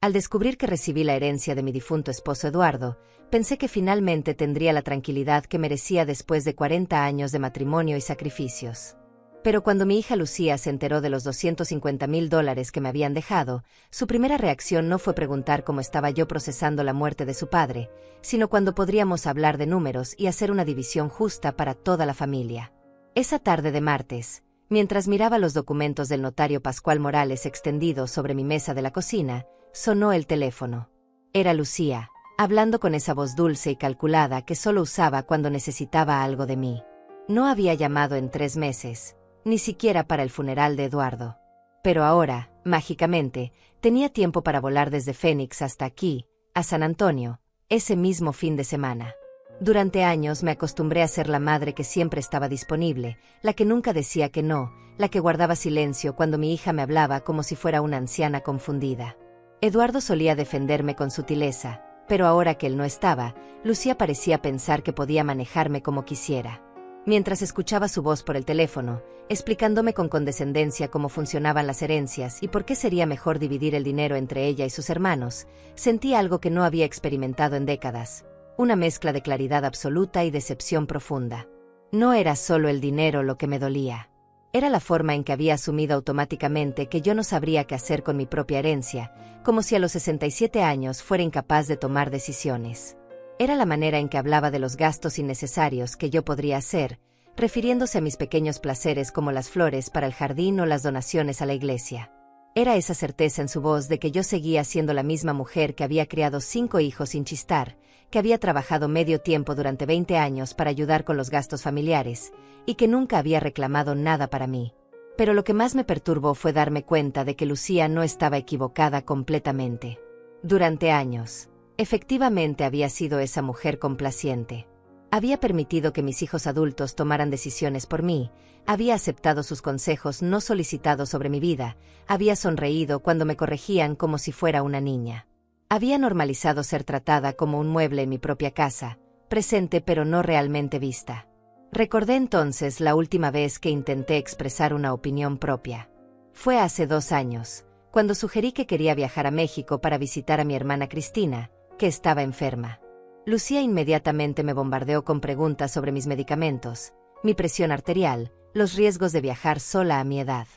Al descubrir que recibí la herencia de mi difunto esposo Eduardo, pensé que finalmente tendría la tranquilidad que merecía después de 40 años de matrimonio y sacrificios. Pero cuando mi hija Lucía se enteró de los $250,000 que me habían dejado, su primera reacción no fue preguntar cómo estaba yo procesando la muerte de su padre, sino cuándo podríamos hablar de números y hacer una división justa para toda la familia. Esa tarde de martes, mientras miraba los documentos del notario Pascual Morales extendidos sobre mi mesa de la cocina, sonó el teléfono. Era Lucía, hablando con esa voz dulce y calculada que solo usaba cuando necesitaba algo de mí. No había llamado en 3 meses. Ni siquiera para el funeral de Eduardo. Pero ahora, mágicamente, tenía tiempo para volar desde Phoenix hasta aquí, a San Antonio, ese mismo fin de semana. Durante años me acostumbré a ser la madre que siempre estaba disponible, la que nunca decía que no, la que guardaba silencio cuando mi hija me hablaba como si fuera una anciana confundida. Eduardo solía defenderme con sutileza, pero ahora que él no estaba, Lucía parecía pensar que podía manejarme como quisiera. Mientras escuchaba su voz por el teléfono, explicándome con condescendencia cómo funcionaban las herencias y por qué sería mejor dividir el dinero entre ella y sus hermanos, sentí algo que no había experimentado en décadas, una mezcla de claridad absoluta y decepción profunda. No era solo el dinero lo que me dolía. Era la forma en que había asumido automáticamente que yo no sabría qué hacer con mi propia herencia, como si a los 67 años fuera incapaz de tomar decisiones. Era la manera en que hablaba de los gastos innecesarios que yo podría hacer, refiriéndose a mis pequeños placeres como las flores para el jardín o las donaciones a la iglesia. Era esa certeza en su voz de que yo seguía siendo la misma mujer que había criado 5 hijos sin chistar, que había trabajado medio tiempo durante 20 años para ayudar con los gastos familiares, y que nunca había reclamado nada para mí. Pero lo que más me perturbó fue darme cuenta de que Lucía no estaba equivocada completamente. Durante años, efectivamente había sido esa mujer complaciente. Había permitido que mis hijos adultos tomaran decisiones por mí, había aceptado sus consejos no solicitados sobre mi vida, había sonreído cuando me corregían como si fuera una niña. Había normalizado ser tratada como un mueble en mi propia casa, presente pero no realmente vista. Recordé entonces la última vez que intenté expresar una opinión propia. Fue hace 2 años, cuando sugerí que quería viajar a México para visitar a mi hermana Cristina, que estaba enferma. Lucía inmediatamente me bombardeó con preguntas sobre mis medicamentos, mi presión arterial, los riesgos de viajar sola a mi edad.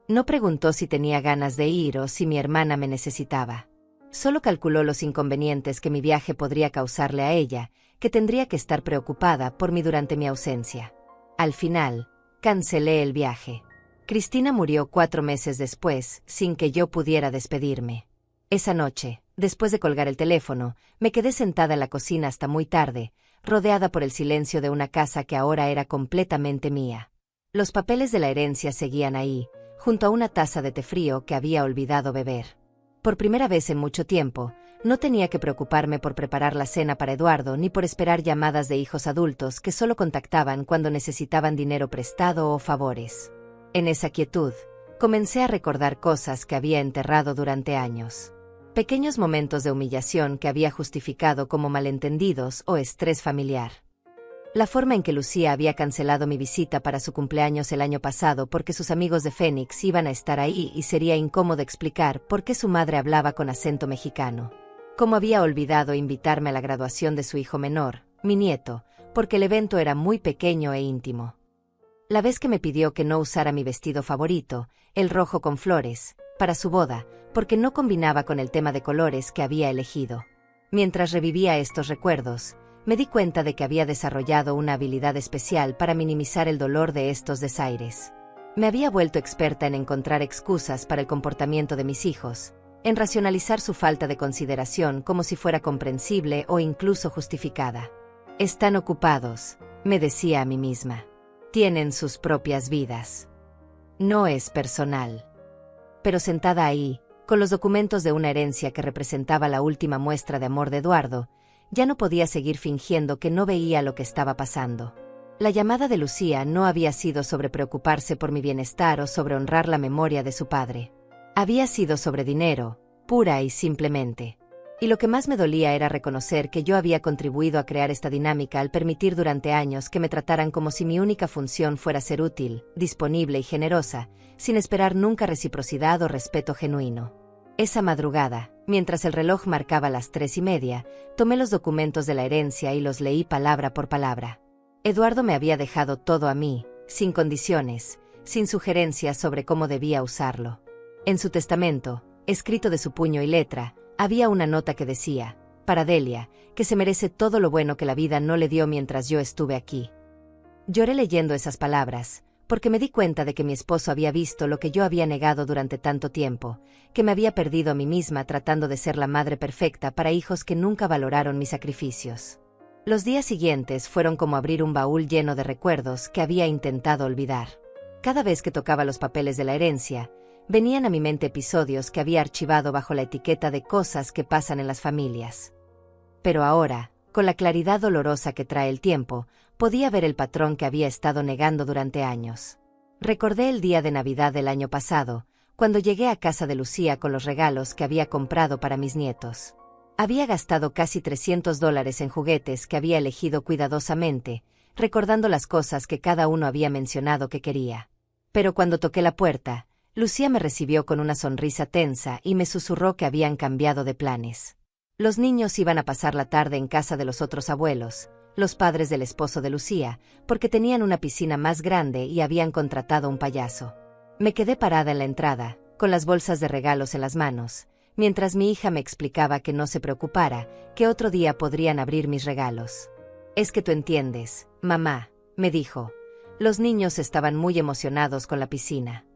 No preguntó si tenía ganas de ir o si mi hermana me necesitaba. Solo calculó los inconvenientes que mi viaje podría causarle a ella, que tendría que estar preocupada por mí durante mi ausencia. Al final, cancelé el viaje. Cristina murió 4 meses después, sin que yo pudiera despedirme. Esa noche, después de colgar el teléfono, me quedé sentada en la cocina hasta muy tarde, rodeada por el silencio de una casa que ahora era completamente mía. Los papeles de la herencia seguían ahí, junto a una taza de té frío que había olvidado beber. Por primera vez en mucho tiempo, no tenía que preocuparme por preparar la cena para Eduardo ni por esperar llamadas de hijos adultos que solo contactaban cuando necesitaban dinero prestado o favores. En esa quietud, comencé a recordar cosas que había enterrado durante años. Pequeños momentos de humillación que había justificado como malentendidos o estrés familiar. La forma en que Lucía había cancelado mi visita para su cumpleaños el año pasado porque sus amigos de Phoenix iban a estar ahí y sería incómodo explicar por qué su madre hablaba con acento mexicano. Cómo había olvidado invitarme a la graduación de su hijo menor, mi nieto, porque el evento era muy pequeño e íntimo. La vez que me pidió que no usara mi vestido favorito, el rojo con flores, para su boda, porque no combinaba con el tema de colores que había elegido. Mientras revivía estos recuerdos, me di cuenta de que había desarrollado una habilidad especial para minimizar el dolor de estos desaires. Me había vuelto experta en encontrar excusas para el comportamiento de mis hijos, en racionalizar su falta de consideración como si fuera comprensible o incluso justificada. Están ocupados, me decía a mí misma. Tienen sus propias vidas. No es personal. Pero sentada ahí, con los documentos de una herencia que representaba la última muestra de amor de Eduardo, ya no podía seguir fingiendo que no veía lo que estaba pasando. La llamada de Lucía no había sido sobre preocuparse por mi bienestar o sobre honrar la memoria de su padre. Había sido sobre dinero, pura y simplemente. Y lo que más me dolía era reconocer que yo había contribuido a crear esta dinámica al permitir durante años que me trataran como si mi única función fuera ser útil, disponible y generosa, sin esperar nunca reciprocidad o respeto genuino. Esa madrugada, mientras el reloj marcaba las 3:30, tomé los documentos de la herencia y los leí palabra por palabra. Eduardo me había dejado todo a mí, sin condiciones, sin sugerencias sobre cómo debía usarlo. En su testamento, escrito de su puño y letra, había una nota que decía: para Delia, que se merece todo lo bueno que la vida no le dio mientras yo estuve aquí. Lloré leyendo esas palabras, porque me di cuenta de que mi esposo había visto lo que yo había negado durante tanto tiempo, que me había perdido a mí misma tratando de ser la madre perfecta para hijos que nunca valoraron mis sacrificios. Los días siguientes fueron como abrir un baúl lleno de recuerdos que había intentado olvidar. Cada vez que tocaba los papeles de la herencia, venían a mi mente episodios que había archivado bajo la etiqueta de cosas que pasan en las familias. Pero ahora, con la claridad dolorosa que trae el tiempo, podía ver el patrón que había estado negando durante años. Recordé el día de Navidad del año pasado, cuando llegué a casa de Lucía con los regalos que había comprado para mis nietos. Había gastado casi $300 en juguetes que había elegido cuidadosamente, recordando las cosas que cada uno había mencionado que quería. Pero cuando toqué la puerta, Lucía me recibió con una sonrisa tensa y me susurró que habían cambiado de planes. Los niños iban a pasar la tarde en casa de los otros abuelos, los padres del esposo de Lucía, porque tenían una piscina más grande y habían contratado un payaso. Me quedé parada en la entrada, con las bolsas de regalos en las manos, mientras mi hija me explicaba que no se preocupara, que otro día podrían abrir mis regalos. «Es que tú entiendes, mamá», me dijo. Los niños estaban muy emocionados con la piscina.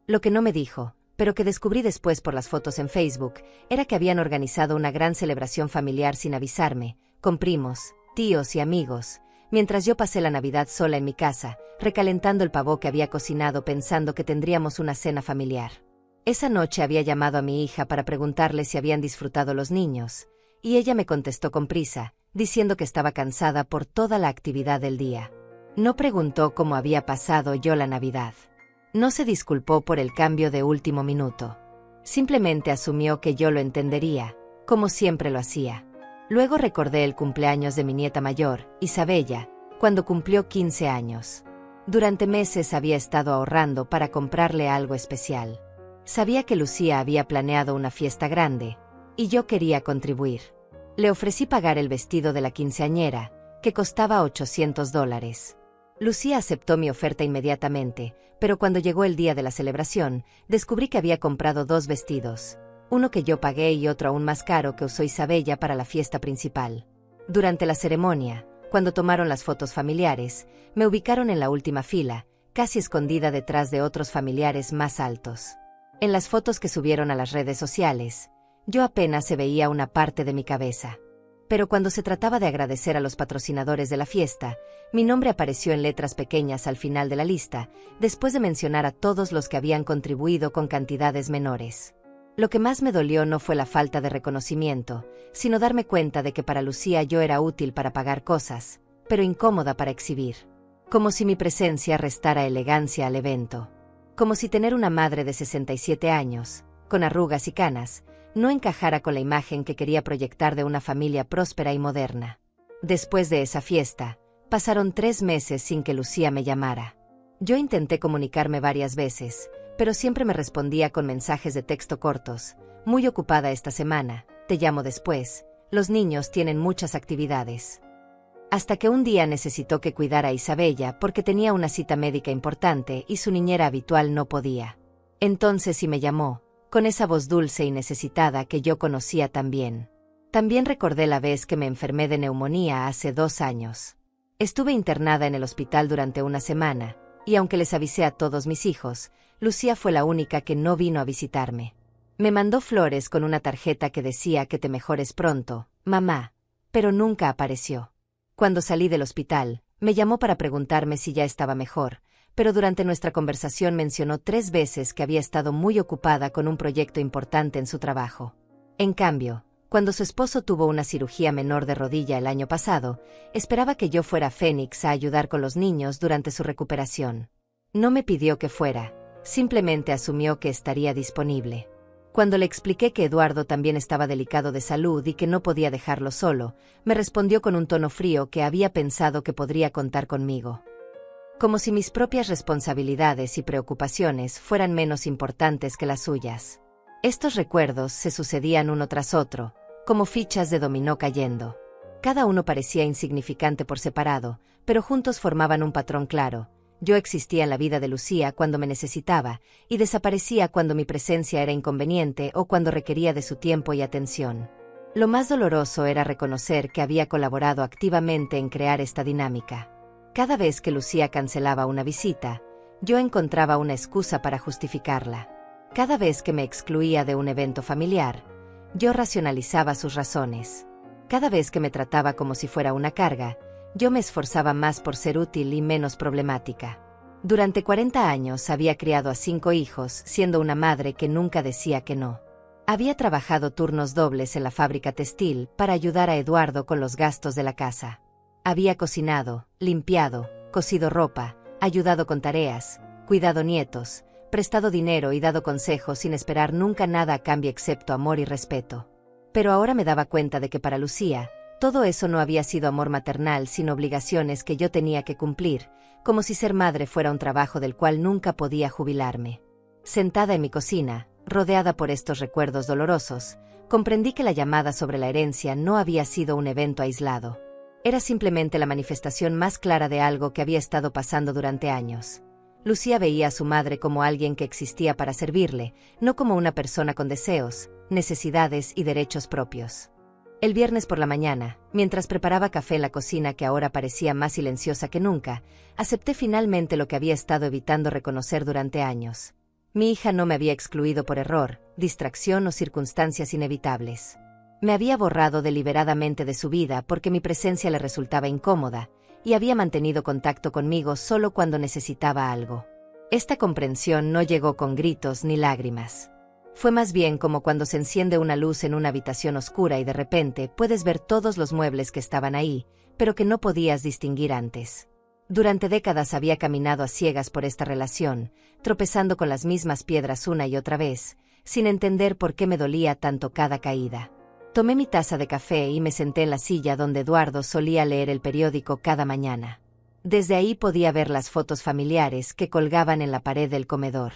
Lo que no me dijo, pero que descubrí después por las fotos en Facebook, era que habían organizado una gran celebración familiar sin avisarme, con primos, tíos y amigos, mientras yo pasé la Navidad sola en mi casa, recalentando el pavó que había cocinado pensando que tendríamos una cena familiar. Esa noche había llamado a mi hija para preguntarle si habían disfrutado los niños, y ella me contestó con prisa, diciendo que estaba cansada por toda la actividad del día. No preguntó cómo había pasado yo la Navidad. No se disculpó por el cambio de último minuto. Simplemente asumió que yo lo entendería, como siempre lo hacía. Luego recordé el cumpleaños de mi nieta mayor, Isabella, cuando cumplió 15 años. Durante meses había estado ahorrando para comprarle algo especial. Sabía que Lucía había planeado una fiesta grande, y yo quería contribuir. Le ofrecí pagar el vestido de la quinceañera, que costaba $800. Lucía aceptó mi oferta inmediatamente, pero cuando llegó el día de la celebración, descubrí que había comprado 2 vestidos. Uno que yo pagué y otro aún más caro que usó Isabella para la fiesta principal. Durante la ceremonia, cuando tomaron las fotos familiares, me ubicaron en la última fila, casi escondida detrás de otros familiares más altos. En las fotos que subieron a las redes sociales, yo apenas se veía una parte de mi cabeza. Pero cuando se trataba de agradecer a los patrocinadores de la fiesta, mi nombre apareció en letras pequeñas al final de la lista, después de mencionar a todos los que habían contribuido con cantidades menores. Lo que más me dolió no fue la falta de reconocimiento, sino darme cuenta de que para Lucía yo era útil para pagar cosas, pero incómoda para exhibir. Como si mi presencia restara elegancia al evento. Como si tener una madre de 67 años, con arrugas y canas, no encajara con la imagen que quería proyectar de una familia próspera y moderna. Después de esa fiesta, pasaron 3 meses sin que Lucía me llamara. Yo intenté comunicarme varias veces, pero siempre me respondía con mensajes de texto cortos: «Muy ocupada esta semana, te llamo después, los niños tienen muchas actividades». Hasta que un día necesitó que cuidara a Isabella porque tenía una cita médica importante y su niñera habitual no podía. Entonces sí me llamó, con esa voz dulce y necesitada que yo conocía tan bien. También recordé la vez que me enfermé de neumonía hace 2 años. Estuve internada en el hospital durante una semana, y aunque les avisé a todos mis hijos, Lucía fue la única que no vino a visitarme. Me mandó flores con una tarjeta que decía que te mejores pronto, mamá, pero nunca apareció. Cuando salí del hospital, me llamó para preguntarme si ya estaba mejor, pero durante nuestra conversación mencionó 3 veces que había estado muy ocupada con un proyecto importante en su trabajo. En cambio, cuando su esposo tuvo una cirugía menor de rodilla el año pasado, esperaba que yo fuera a Phoenix a ayudar con los niños durante su recuperación. No me pidió que fuera, simplemente asumió que estaría disponible. Cuando le expliqué que Eduardo también estaba delicado de salud y que no podía dejarlo solo, me respondió con un tono frío que había pensado que podría contar conmigo. Como si mis propias responsabilidades y preocupaciones fueran menos importantes que las suyas. Estos recuerdos se sucedían uno tras otro, como fichas de dominó cayendo. Cada uno parecía insignificante por separado, pero juntos formaban un patrón claro. Yo existía en la vida de Lucía cuando me necesitaba, y desaparecía cuando mi presencia era inconveniente o cuando requería de su tiempo y atención. Lo más doloroso era reconocer que había colaborado activamente en crear esta dinámica. Cada vez que Lucía cancelaba una visita, yo encontraba una excusa para justificarla. Cada vez que me excluía de un evento familiar, yo racionalizaba sus razones. Cada vez que me trataba como si fuera una carga, yo me esforzaba más por ser útil y menos problemática. Durante 40 años había criado a 5 hijos, siendo una madre que nunca decía que no. Había trabajado turnos dobles en la fábrica textil para ayudar a Eduardo con los gastos de la casa. Había cocinado, limpiado, cosido ropa, ayudado con tareas, cuidado nietos, prestado dinero y dado consejos sin esperar nunca nada a cambio excepto amor y respeto. Pero ahora me daba cuenta de que para Lucía, todo eso no había sido amor maternal sino obligaciones que yo tenía que cumplir, como si ser madre fuera un trabajo del cual nunca podía jubilarme. Sentada en mi cocina, rodeada por estos recuerdos dolorosos, comprendí que la llamada sobre la herencia no había sido un evento aislado. Era simplemente la manifestación más clara de algo que había estado pasando durante años. Lucía veía a su madre como alguien que existía para servirle, no como una persona con deseos, necesidades y derechos propios. El viernes por la mañana, mientras preparaba café en la cocina que ahora parecía más silenciosa que nunca, acepté finalmente lo que había estado evitando reconocer durante años. Mi hija no me había excluido por error, distracción o circunstancias inevitables. Me había borrado deliberadamente de su vida porque mi presencia le resultaba incómoda, y había mantenido contacto conmigo solo cuando necesitaba algo. Esta comprensión no llegó con gritos ni lágrimas. Fue más bien como cuando se enciende una luz en una habitación oscura y de repente puedes ver todos los muebles que estaban ahí, pero que no podías distinguir antes. Durante décadas había caminado a ciegas por esta relación, tropezando con las mismas piedras una y otra vez, sin entender por qué me dolía tanto cada caída. Tomé mi taza de café y me senté en la silla donde Eduardo solía leer el periódico cada mañana. Desde ahí podía ver las fotos familiares que colgaban en la pared del comedor.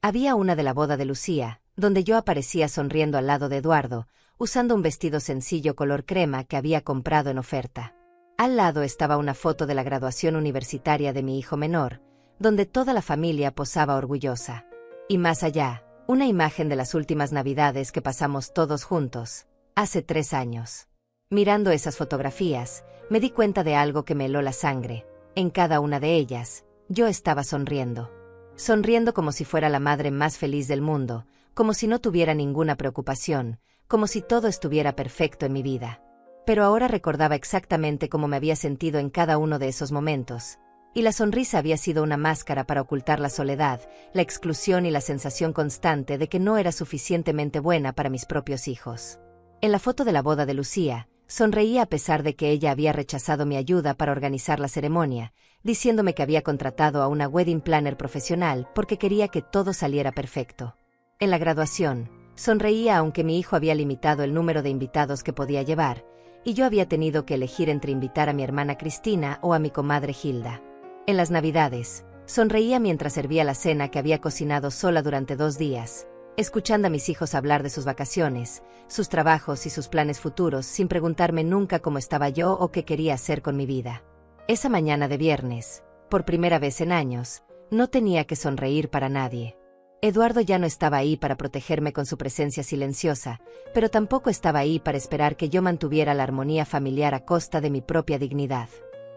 Había una de la boda de Lucía, donde yo aparecía sonriendo al lado de Eduardo, usando un vestido sencillo color crema que había comprado en oferta. Al lado estaba una foto de la graduación universitaria de mi hijo menor, donde toda la familia posaba orgullosa. Y más allá, una imagen de las últimas Navidades que pasamos todos juntos, hace 3 años. Mirando esas fotografías, me di cuenta de algo que me heló la sangre. En cada una de ellas, yo estaba sonriendo. Sonriendo como si fuera la madre más feliz del mundo, como si no tuviera ninguna preocupación, como si todo estuviera perfecto en mi vida. Pero ahora recordaba exactamente cómo me había sentido en cada uno de esos momentos. Y la sonrisa había sido una máscara para ocultar la soledad, la exclusión y la sensación constante de que no era suficientemente buena para mis propios hijos. En la foto de la boda de Lucía, sonreía a pesar de que ella había rechazado mi ayuda para organizar la ceremonia, diciéndome que había contratado a una wedding planner profesional porque quería que todo saliera perfecto. En la graduación, sonreía aunque mi hijo había limitado el número de invitados que podía llevar, y yo había tenido que elegir entre invitar a mi hermana Cristina o a mi comadre Hilda. En las Navidades, sonreía mientras servía la cena que había cocinado sola durante 2 días, escuchando a mis hijos hablar de sus vacaciones, sus trabajos y sus planes futuros sin preguntarme nunca cómo estaba yo o qué quería hacer con mi vida. Esa mañana de viernes, por primera vez en años, no tenía que sonreír para nadie. Eduardo ya no estaba ahí para protegerme con su presencia silenciosa, pero tampoco estaba ahí para esperar que yo mantuviera la armonía familiar a costa de mi propia dignidad.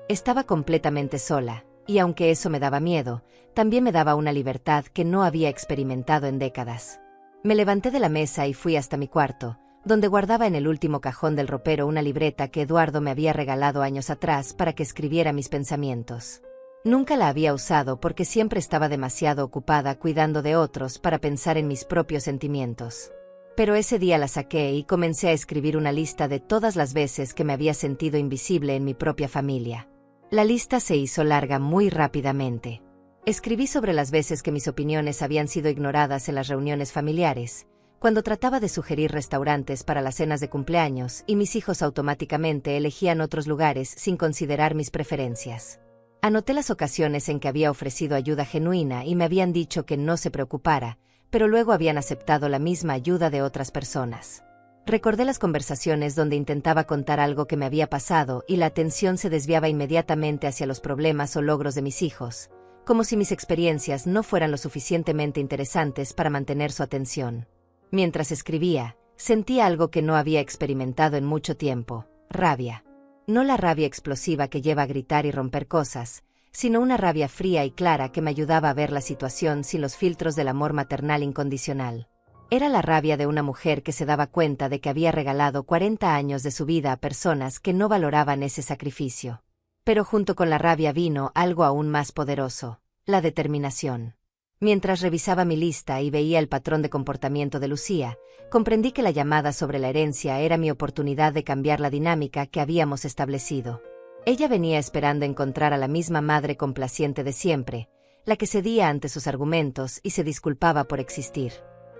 Estaba completamente sola, y aunque eso me daba miedo, también me daba una libertad que no había experimentado en décadas. Me levanté de la mesa y fui hasta mi cuarto, donde guardaba en el último cajón del ropero una libreta que Eduardo me había regalado años atrás para que escribiera mis pensamientos. Nunca la había usado porque siempre estaba demasiado ocupada cuidando de otros para pensar en mis propios sentimientos. Pero ese día la saqué y comencé a escribir una lista de todas las veces que me había sentido invisible en mi propia familia. La lista se hizo larga muy rápidamente. Escribí sobre las veces que mis opiniones habían sido ignoradas en las reuniones familiares, cuando trataba de sugerir restaurantes para las cenas de cumpleaños y mis hijos automáticamente elegían otros lugares sin considerar mis preferencias. Anoté las ocasiones en que había ofrecido ayuda genuina y me habían dicho que no se preocupara, pero luego habían aceptado la misma ayuda de otras personas. Recordé las conversaciones donde intentaba contar algo que me había pasado y la atención se desviaba inmediatamente hacia los problemas o logros de mis hijos, como si mis experiencias no fueran lo suficientemente interesantes para mantener su atención. Mientras escribía, sentía algo que no había experimentado en mucho tiempo: rabia. No la rabia explosiva que lleva a gritar y romper cosas, sino una rabia fría y clara que me ayudaba a ver la situación sin los filtros del amor maternal incondicional. Era la rabia de una mujer que se daba cuenta de que había regalado 40 años de su vida a personas que no valoraban ese sacrificio. Pero junto con la rabia vino algo aún más poderoso: la determinación. Mientras revisaba mi lista y veía el patrón de comportamiento de Lucía, comprendí que la llamada sobre la herencia era mi oportunidad de cambiar la dinámica que habíamos establecido. Ella venía esperando encontrar a la misma madre complaciente de siempre, la que cedía ante sus argumentos y se disculpaba por existir.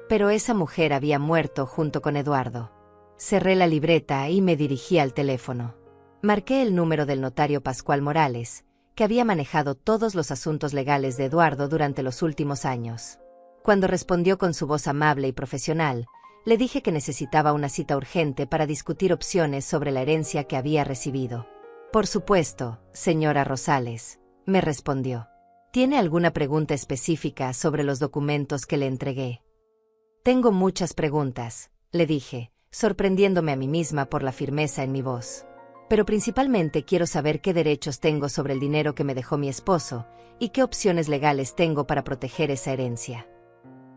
Pero esa mujer había muerto junto con Eduardo. Cerré la libreta y me dirigí al teléfono. Marqué el número del notario Pascual Morales, que había manejado todos los asuntos legales de Eduardo durante los últimos años. Cuando respondió con su voz amable y profesional, le dije que necesitaba una cita urgente para discutir opciones sobre la herencia que había recibido. Por supuesto, señora Rosales, me respondió. ¿Tiene alguna pregunta específica sobre los documentos que le entregué? Tengo muchas preguntas, le dije, sorprendiéndome a mí misma por la firmeza en mi voz. Pero principalmente quiero saber qué derechos tengo sobre el dinero que me dejó mi esposo y qué opciones legales tengo para proteger esa herencia.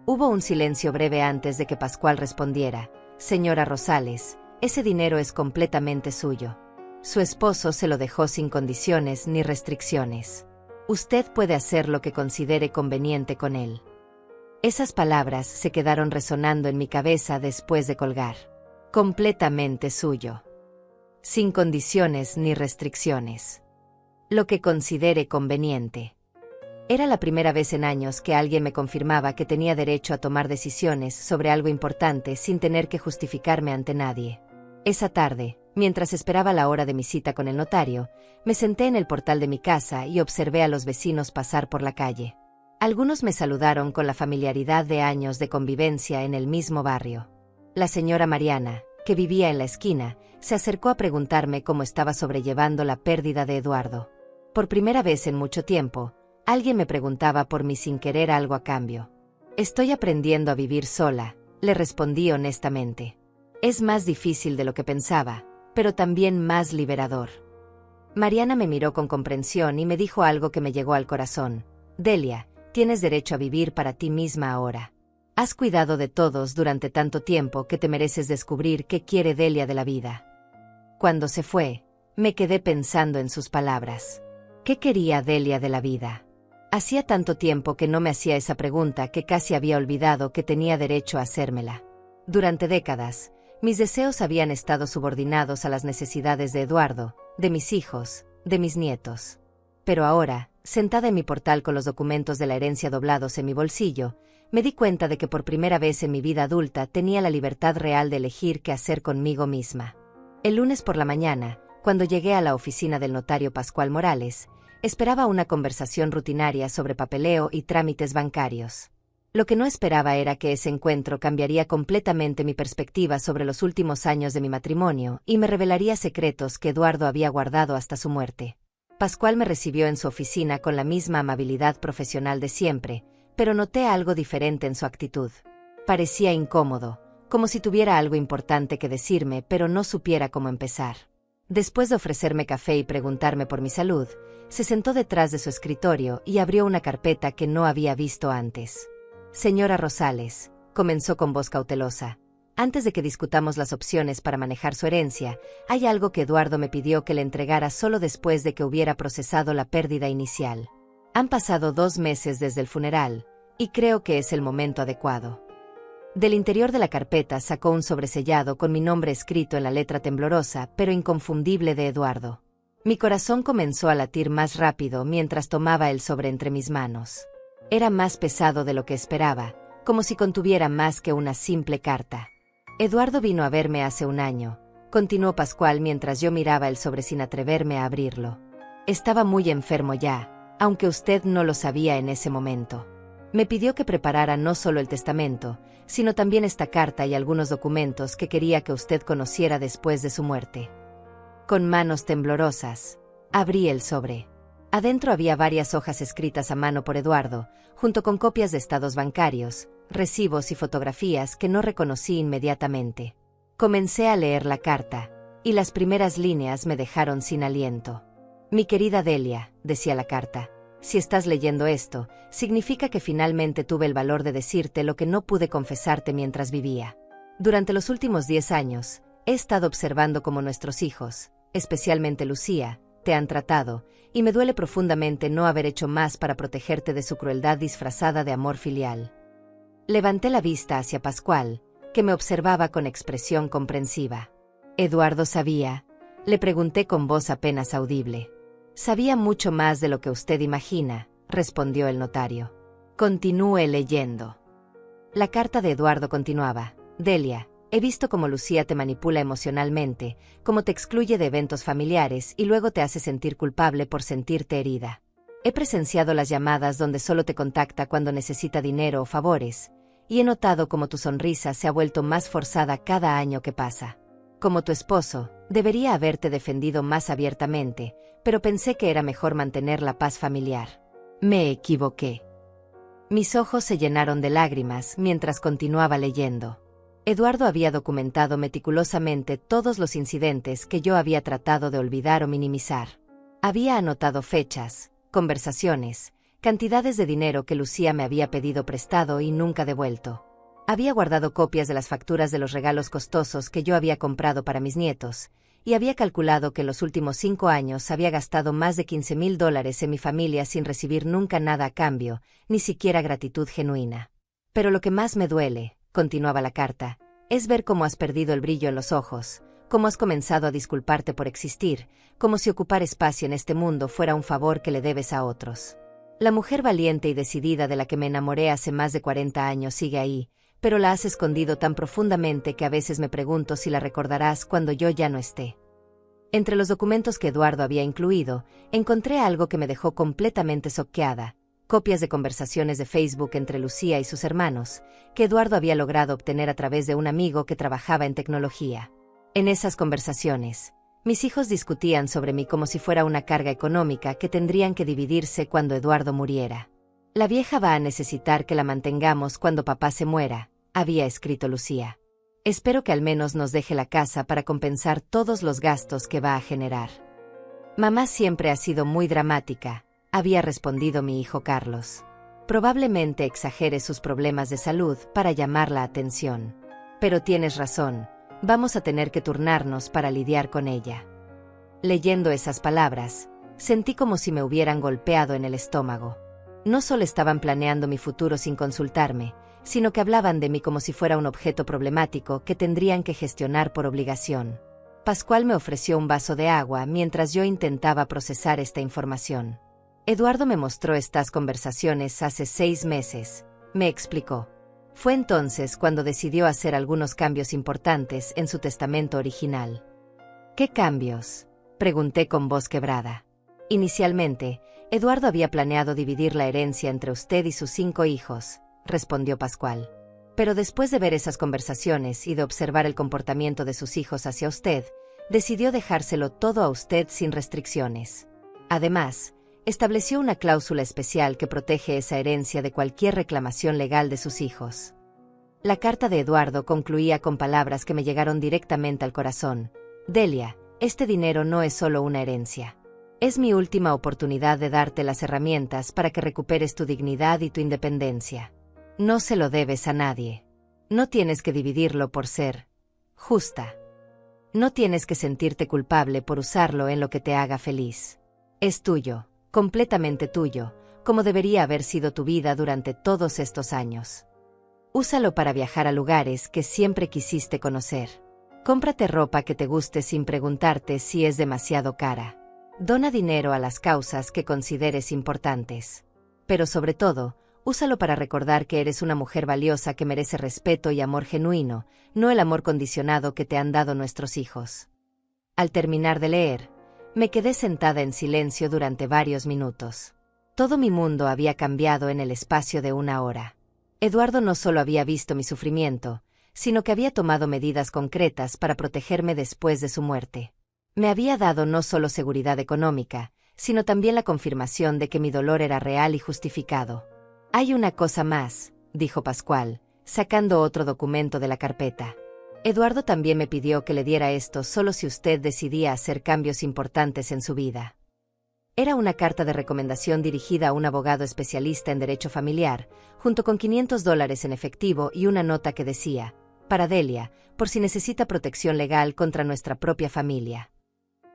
Hubo un silencio breve antes de que Pascual respondiera: señora Rosales, ese dinero es completamente suyo. Su esposo se lo dejó sin condiciones ni restricciones. Usted puede hacer lo que considere conveniente con él. Esas palabras se quedaron resonando en mi cabeza después de colgar. Completamente suyo. Sin condiciones ni restricciones. Lo que considere conveniente. Era la primera vez en años que alguien me confirmaba que tenía derecho a tomar decisiones sobre algo importante sin tener que justificarme ante nadie. Esa tarde, mientras esperaba la hora de mi cita con el notario, me senté en el portal de mi casa y observé a los vecinos pasar por la calle. Algunos me saludaron con la familiaridad de años de convivencia en el mismo barrio. La señora Mariana, que vivía en la esquina, se acercó a preguntarme cómo estaba sobrellevando la pérdida de Eduardo. Por primera vez en mucho tiempo, alguien me preguntaba por mí sin querer algo a cambio. Estoy aprendiendo a vivir sola, le respondí honestamente. Es más difícil de lo que pensaba, pero también más liberador. Mariana me miró con comprensión y me dijo algo que me llegó al corazón. Delia, tienes derecho a vivir para ti misma ahora. Has cuidado de todos durante tanto tiempo que te mereces descubrir qué quiere Delia de la vida. Cuando se fue, me quedé pensando en sus palabras. ¿Qué quería Delia de la vida? Hacía tanto tiempo que no me hacía esa pregunta que casi había olvidado que tenía derecho a hacérmela. Durante décadas, mis deseos habían estado subordinados a las necesidades de Eduardo, de mis hijos, de mis nietos. Pero ahora, sentada en mi portal con los documentos de la herencia doblados en mi bolsillo, me di cuenta de que por primera vez en mi vida adulta tenía la libertad real de elegir qué hacer conmigo misma. El lunes por la mañana, cuando llegué a la oficina del notario Pascual Morales, esperaba una conversación rutinaria sobre papeleo y trámites bancarios. Lo que no esperaba era que ese encuentro cambiaría completamente mi perspectiva sobre los últimos años de mi matrimonio y me revelaría secretos que Eduardo había guardado hasta su muerte. Pascual me recibió en su oficina con la misma amabilidad profesional de siempre, pero noté algo diferente en su actitud. Parecía incómodo, como si tuviera algo importante que decirme, pero no supiera cómo empezar. Después de ofrecerme café y preguntarme por mi salud, se sentó detrás de su escritorio y abrió una carpeta que no había visto antes. Señora Rosales, comenzó con voz cautelosa. Antes de que discutamos las opciones para manejar su herencia, hay algo que Eduardo me pidió que le entregara solo después de que hubiera procesado la pérdida inicial. Han pasado 2 meses desde el funeral, y creo que es el momento adecuado. Del interior de la carpeta sacó un sobresellado con mi nombre escrito en la letra temblorosa pero inconfundible de Eduardo. Mi corazón comenzó a latir más rápido mientras tomaba el sobre entre mis manos. Era más pesado de lo que esperaba, como si contuviera más que una simple carta. Eduardo vino a verme hace 1 año, continuó Pascual mientras yo miraba el sobre sin atreverme a abrirlo. Estaba muy enfermo ya, aunque usted no lo sabía en ese momento. Me pidió que preparara no solo el testamento, sino también esta carta y algunos documentos que quería que usted conociera después de su muerte. Con manos temblorosas, abrí el sobre. Adentro había varias hojas escritas a mano por Eduardo, junto con copias de estados bancarios, recibos y fotografías que no reconocí inmediatamente. Comencé a leer la carta, y las primeras líneas me dejaron sin aliento. Mi querida Delia, decía la carta, si estás leyendo esto, significa que finalmente tuve el valor de decirte lo que no pude confesarte mientras vivía. Durante los últimos 10 años, he estado observando cómo nuestros hijos, especialmente Lucía, te han tratado, y me duele profundamente no haber hecho más para protegerte de su crueldad disfrazada de amor filial. Levanté la vista hacia Pascual, que me observaba con expresión comprensiva. ¿Eduardo sabía? Le pregunté con voz apenas audible. Sabía mucho más de lo que usted imagina, respondió el notario. Continúe leyendo. La carta de Eduardo continuaba. Delia, he visto cómo Lucía te manipula emocionalmente, cómo te excluye de eventos familiares y luego te hace sentir culpable por sentirte herida. He presenciado las llamadas donde solo te contacta cuando necesita dinero o favores, y he notado cómo tu sonrisa se ha vuelto más forzada cada año que pasa. Como tu esposo, debería haberte defendido más abiertamente, pero pensé que era mejor mantener la paz familiar. Me equivoqué. Mis ojos se llenaron de lágrimas mientras continuaba leyendo. Eduardo había documentado meticulosamente todos los incidentes que yo había tratado de olvidar o minimizar. Había anotado fechas, conversaciones, cantidades de dinero que Lucía me había pedido prestado y nunca devuelto. Había guardado copias de las facturas de los regalos costosos que yo había comprado para mis nietos, y había calculado que en los últimos 5 años había gastado más de $15,000 en mi familia sin recibir nunca nada a cambio, ni siquiera gratitud genuina. Pero lo que más me duele, continuaba la carta, es ver cómo has perdido el brillo en los ojos, cómo has comenzado a disculparte por existir, como si ocupar espacio en este mundo fuera un favor que le debes a otros. La mujer valiente y decidida de la que me enamoré hace más de 40 años sigue ahí, pero la has escondido tan profundamente que a veces me pregunto si la recordarás cuando yo ya no esté. Entre los documentos que Eduardo había incluido, encontré algo que me dejó completamente choqueada, copias de conversaciones de Facebook entre Lucía y sus hermanos, que Eduardo había logrado obtener a través de un amigo que trabajaba en tecnología. En esas conversaciones, mis hijos discutían sobre mí como si fuera una carga económica que tendrían que dividirse cuando Eduardo muriera. La vieja va a necesitar que la mantengamos cuando papá se muera, había escrito Lucía. Espero que al menos nos deje la casa para compensar todos los gastos que va a generar. Mamá siempre ha sido muy dramática, había respondido mi hijo Carlos. Probablemente exagere sus problemas de salud para llamar la atención. Pero tienes razón, vamos a tener que turnarnos para lidiar con ella. Leyendo esas palabras, sentí como si me hubieran golpeado en el estómago. No solo estaban planeando mi futuro sin consultarme, sino que hablaban de mí como si fuera un objeto problemático que tendrían que gestionar por obligación. Pascual me ofreció un vaso de agua mientras yo intentaba procesar esta información. Eduardo me mostró estas conversaciones hace 6 meses, me explicó. Fue entonces cuando decidió hacer algunos cambios importantes en su testamento original. ¿Qué cambios?, pregunté con voz quebrada. Inicialmente, Eduardo había planeado dividir la herencia entre usted y sus 5 hijos, respondió Pascual. Pero después de ver esas conversaciones y de observar el comportamiento de sus hijos hacia usted, decidió dejárselo todo a usted sin restricciones. Además, estableció una cláusula especial que protege esa herencia de cualquier reclamación legal de sus hijos. La carta de Eduardo concluía con palabras que me llegaron directamente al corazón. Delia, este dinero no es solo una herencia. Es mi última oportunidad de darte las herramientas para que recuperes tu dignidad y tu independencia. No se lo debes a nadie. No tienes que dividirlo por ser justa. No tienes que sentirte culpable por usarlo en lo que te haga feliz. Es tuyo, completamente tuyo, como debería haber sido tu vida durante todos estos años. Úsalo para viajar a lugares que siempre quisiste conocer. Cómprate ropa que te guste sin preguntarte si es demasiado cara. Dona dinero a las causas que consideres importantes. Pero sobre todo, úsalo para recordar que eres una mujer valiosa que merece respeto y amor genuino, no el amor condicionado que te han dado nuestros hijos. Al terminar de leer, me quedé sentada en silencio durante varios minutos. Todo mi mundo había cambiado en el espacio de una hora. Eduardo no solo había visto mi sufrimiento, sino que había tomado medidas concretas para protegerme después de su muerte. Me había dado no solo seguridad económica, sino también la confirmación de que mi dolor era real y justificado. «Hay una cosa más», dijo Pascual, sacando otro documento de la carpeta. «Eduardo también me pidió que le diera esto solo si usted decidía hacer cambios importantes en su vida». Era una carta de recomendación dirigida a un abogado especialista en derecho familiar, junto con $500 en efectivo y una nota que decía: «Para Delia, por si necesita protección legal contra nuestra propia familia».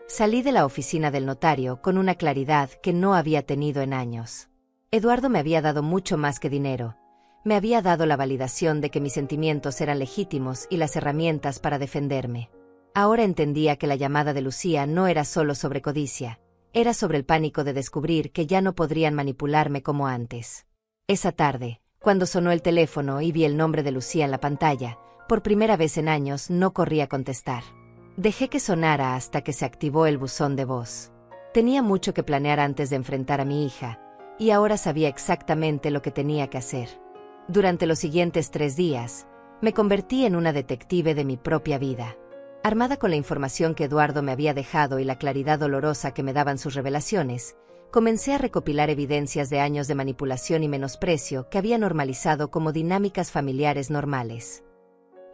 Salí de la oficina del notario con una claridad que no había tenido en años. Eduardo me había dado mucho más que dinero. Me había dado la validación de que mis sentimientos eran legítimos y las herramientas para defenderme. Ahora entendía que la llamada de Lucía no era solo sobre codicia, era sobre el pánico de descubrir que ya no podrían manipularme como antes. Esa tarde, cuando sonó el teléfono y vi el nombre de Lucía en la pantalla, por primera vez en años no corrí a contestar. Dejé que sonara hasta que se activó el buzón de voz. Tenía mucho que planear antes de enfrentar a mi hija, y ahora sabía exactamente lo que tenía que hacer. Durante los siguientes 3 días, me convertí en una detective de mi propia vida. Armada con la información que Eduardo me había dejado y la claridad dolorosa que me daban sus revelaciones, comencé a recopilar evidencias de años de manipulación y menosprecio que había normalizado como dinámicas familiares normales.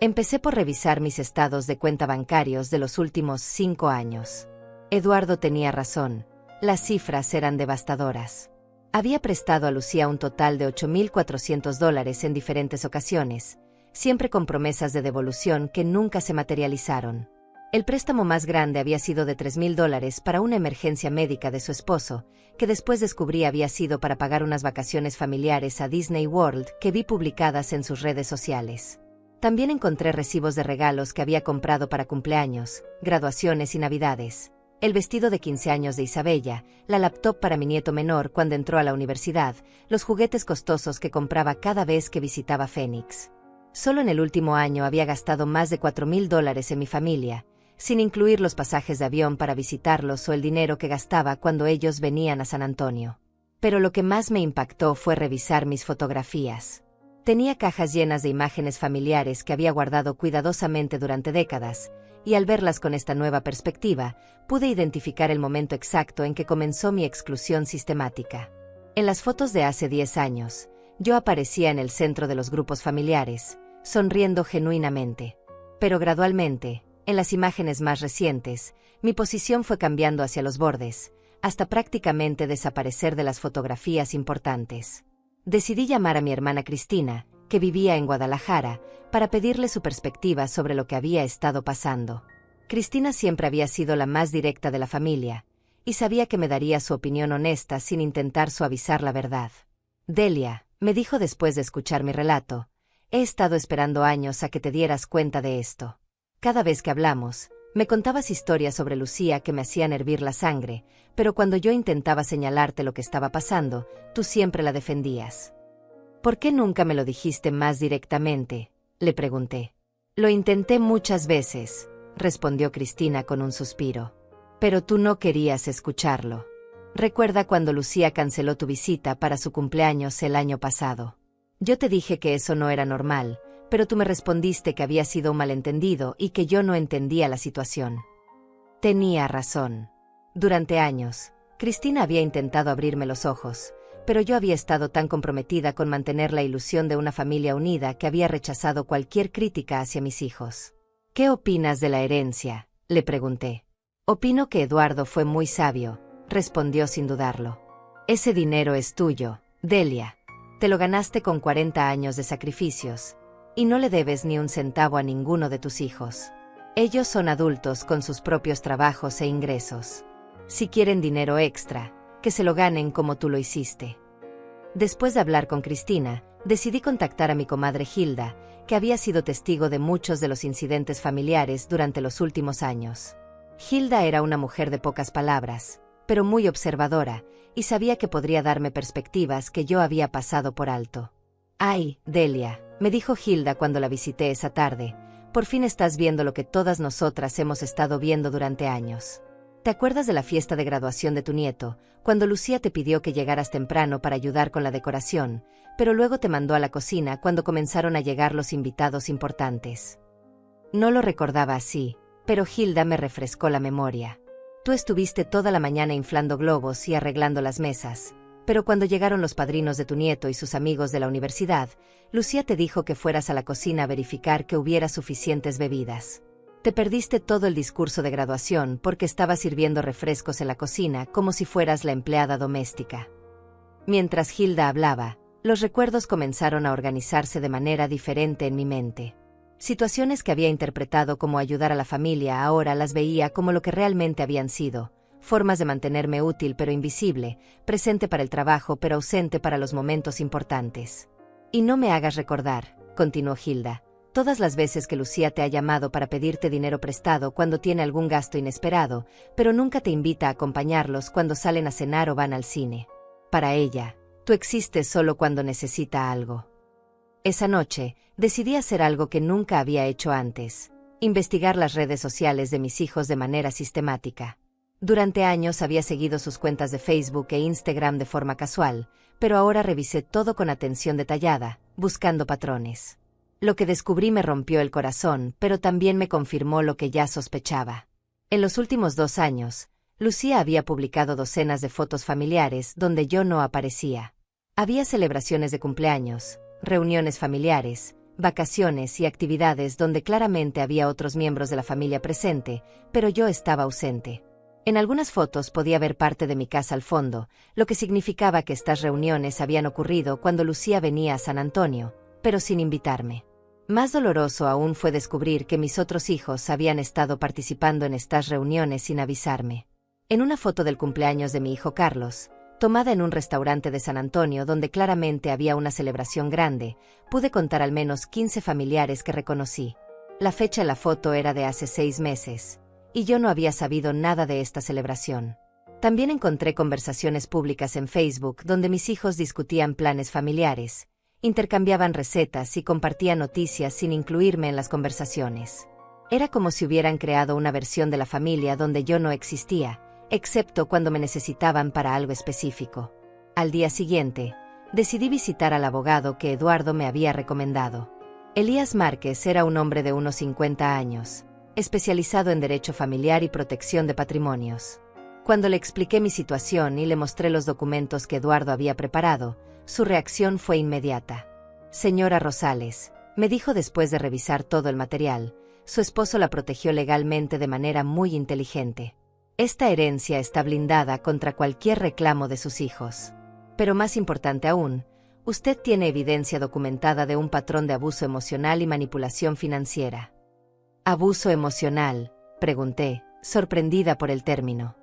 Empecé por revisar mis estados de cuenta bancarios de los últimos 5 años. Eduardo tenía razón, las cifras eran devastadoras. Había prestado a Lucía un total de $8,400 en diferentes ocasiones, siempre con promesas de devolución que nunca se materializaron. El préstamo más grande había sido de $3,000 para una emergencia médica de su esposo, que después descubrí había sido para pagar unas vacaciones familiares a Disney World que vi publicadas en sus redes sociales. También encontré recibos de regalos que había comprado para cumpleaños, graduaciones y navidades. El vestido de 15 años de Isabella, la laptop para mi nieto menor cuando entró a la universidad, los juguetes costosos que compraba cada vez que visitaba Phoenix. Solo en el último año había gastado más de $4,000 en mi familia, sin incluir los pasajes de avión para visitarlos o el dinero que gastaba cuando ellos venían a San Antonio. Pero lo que más me impactó fue revisar mis fotografías. Tenía cajas llenas de imágenes familiares que había guardado cuidadosamente durante décadas, y al verlas con esta nueva perspectiva, pude identificar el momento exacto en que comenzó mi exclusión sistemática. En las fotos de hace 10 años, yo aparecía en el centro de los grupos familiares, sonriendo genuinamente. Pero gradualmente, en las imágenes más recientes, mi posición fue cambiando hacia los bordes, hasta prácticamente desaparecer de las fotografías importantes. Decidí llamar a mi hermana Cristina, que vivía en Guadalajara, para pedirle su perspectiva sobre lo que había estado pasando. Cristina siempre había sido la más directa de la familia, y sabía que me daría su opinión honesta sin intentar suavizar la verdad. «Delia», me dijo después de escuchar mi relato, «he estado esperando años a que te dieras cuenta de esto. Cada vez que hablamos, me contabas historias sobre Lucía que me hacían hervir la sangre, pero cuando yo intentaba señalarte lo que estaba pasando, tú siempre la defendías». «¿Por qué nunca me lo dijiste más directamente?», le pregunté. «Lo intenté muchas veces», respondió Cristina con un suspiro. «Pero tú no querías escucharlo. Recuerda cuando Lucía canceló tu visita para su cumpleaños el año pasado. Yo te dije que eso no era normal, pero tú me respondiste que había sido un malentendido y que yo no entendía la situación». Tenía razón. Durante años, Cristina había intentado abrirme los ojos, pero yo había estado tan comprometida con mantener la ilusión de una familia unida que había rechazado cualquier crítica hacia mis hijos. «¿Qué opinas de la herencia?», le pregunté. «Opino que Eduardo fue muy sabio», respondió sin dudarlo. «Ese dinero es tuyo, Delia. Te lo ganaste con 40 años de sacrificios, y no le debes ni un centavo a ninguno de tus hijos. Ellos son adultos con sus propios trabajos e ingresos. Si quieren dinero extra, que se lo ganen como tú lo hiciste». Después de hablar con Cristina, decidí contactar a mi comadre Hilda, que había sido testigo de muchos de los incidentes familiares durante los últimos años. Hilda era una mujer de pocas palabras, pero muy observadora, y sabía que podría darme perspectivas que yo había pasado por alto. «Ay, Delia», me dijo Hilda cuando la visité esa tarde, «por fin estás viendo lo que todas nosotras hemos estado viendo durante años. ¿Te acuerdas de la fiesta de graduación de tu nieto, cuando Lucía te pidió que llegaras temprano para ayudar con la decoración, pero luego te mandó a la cocina cuando comenzaron a llegar los invitados importantes? No lo recordaba así, pero Hilda me refrescó la memoria. Tú estuviste toda la mañana inflando globos y arreglando las mesas, pero cuando llegaron los padrinos de tu nieto y sus amigos de la universidad, Lucía te dijo que fueras a la cocina a verificar que hubiera suficientes bebidas. Te perdiste todo el discurso de graduación porque estabas sirviendo refrescos en la cocina como si fueras la empleada doméstica. Mientras Hilda hablaba, los recuerdos comenzaron a organizarse de manera diferente en mi mente. Situaciones que había interpretado como ayudar a la familia ahora las veía como lo que realmente habían sido, formas de mantenerme útil pero invisible, presente para el trabajo pero ausente para los momentos importantes. Y no me hagas recordar, continuó Hilda, todas las veces que Lucía te ha llamado para pedirte dinero prestado cuando tiene algún gasto inesperado, pero nunca te invita a acompañarlos cuando salen a cenar o van al cine. Para ella, tú existes solo cuando necesita algo. Esa noche, decidí hacer algo que nunca había hecho antes: investigar las redes sociales de mis hijos de manera sistemática. Durante años había seguido sus cuentas de Facebook e Instagram de forma casual, pero ahora revisé todo con atención detallada, buscando patrones. Lo que descubrí me rompió el corazón, pero también me confirmó lo que ya sospechaba. En los últimos 2 años, Lucía había publicado docenas de fotos familiares donde yo no aparecía. Había celebraciones de cumpleaños, reuniones familiares, vacaciones y actividades donde claramente había otros miembros de la familia presente, pero yo estaba ausente. En algunas fotos podía ver parte de mi casa al fondo, lo que significaba que estas reuniones habían ocurrido cuando Lucía venía a San Antonio, pero sin invitarme. Más doloroso aún fue descubrir que mis otros hijos habían estado participando en estas reuniones sin avisarme. En una foto del cumpleaños de mi hijo Carlos, tomada en un restaurante de San Antonio donde claramente había una celebración grande, pude contar al menos 15 familiares que reconocí. La fecha en la foto era de hace 6 meses, y yo no había sabido nada de esta celebración. También encontré conversaciones públicas en Facebook donde mis hijos discutían planes familiares, intercambiaban recetas y compartían noticias sin incluirme en las conversaciones. Era como si hubieran creado una versión de la familia donde yo no existía, excepto cuando me necesitaban para algo específico. Al día siguiente, decidí visitar al abogado que Eduardo me había recomendado. Elías Márquez era un hombre de unos 50 años, especializado en derecho familiar y protección de patrimonios. Cuando le expliqué mi situación y le mostré los documentos que Eduardo había preparado, su reacción fue inmediata. Señora Rosales, me dijo después de revisar todo el material, su esposo la protegió legalmente de manera muy inteligente. Esta herencia está blindada contra cualquier reclamo de sus hijos. Pero más importante aún, usted tiene evidencia documentada de un patrón de abuso emocional y manipulación financiera. ¿Abuso emocional?, pregunté, sorprendida por el término.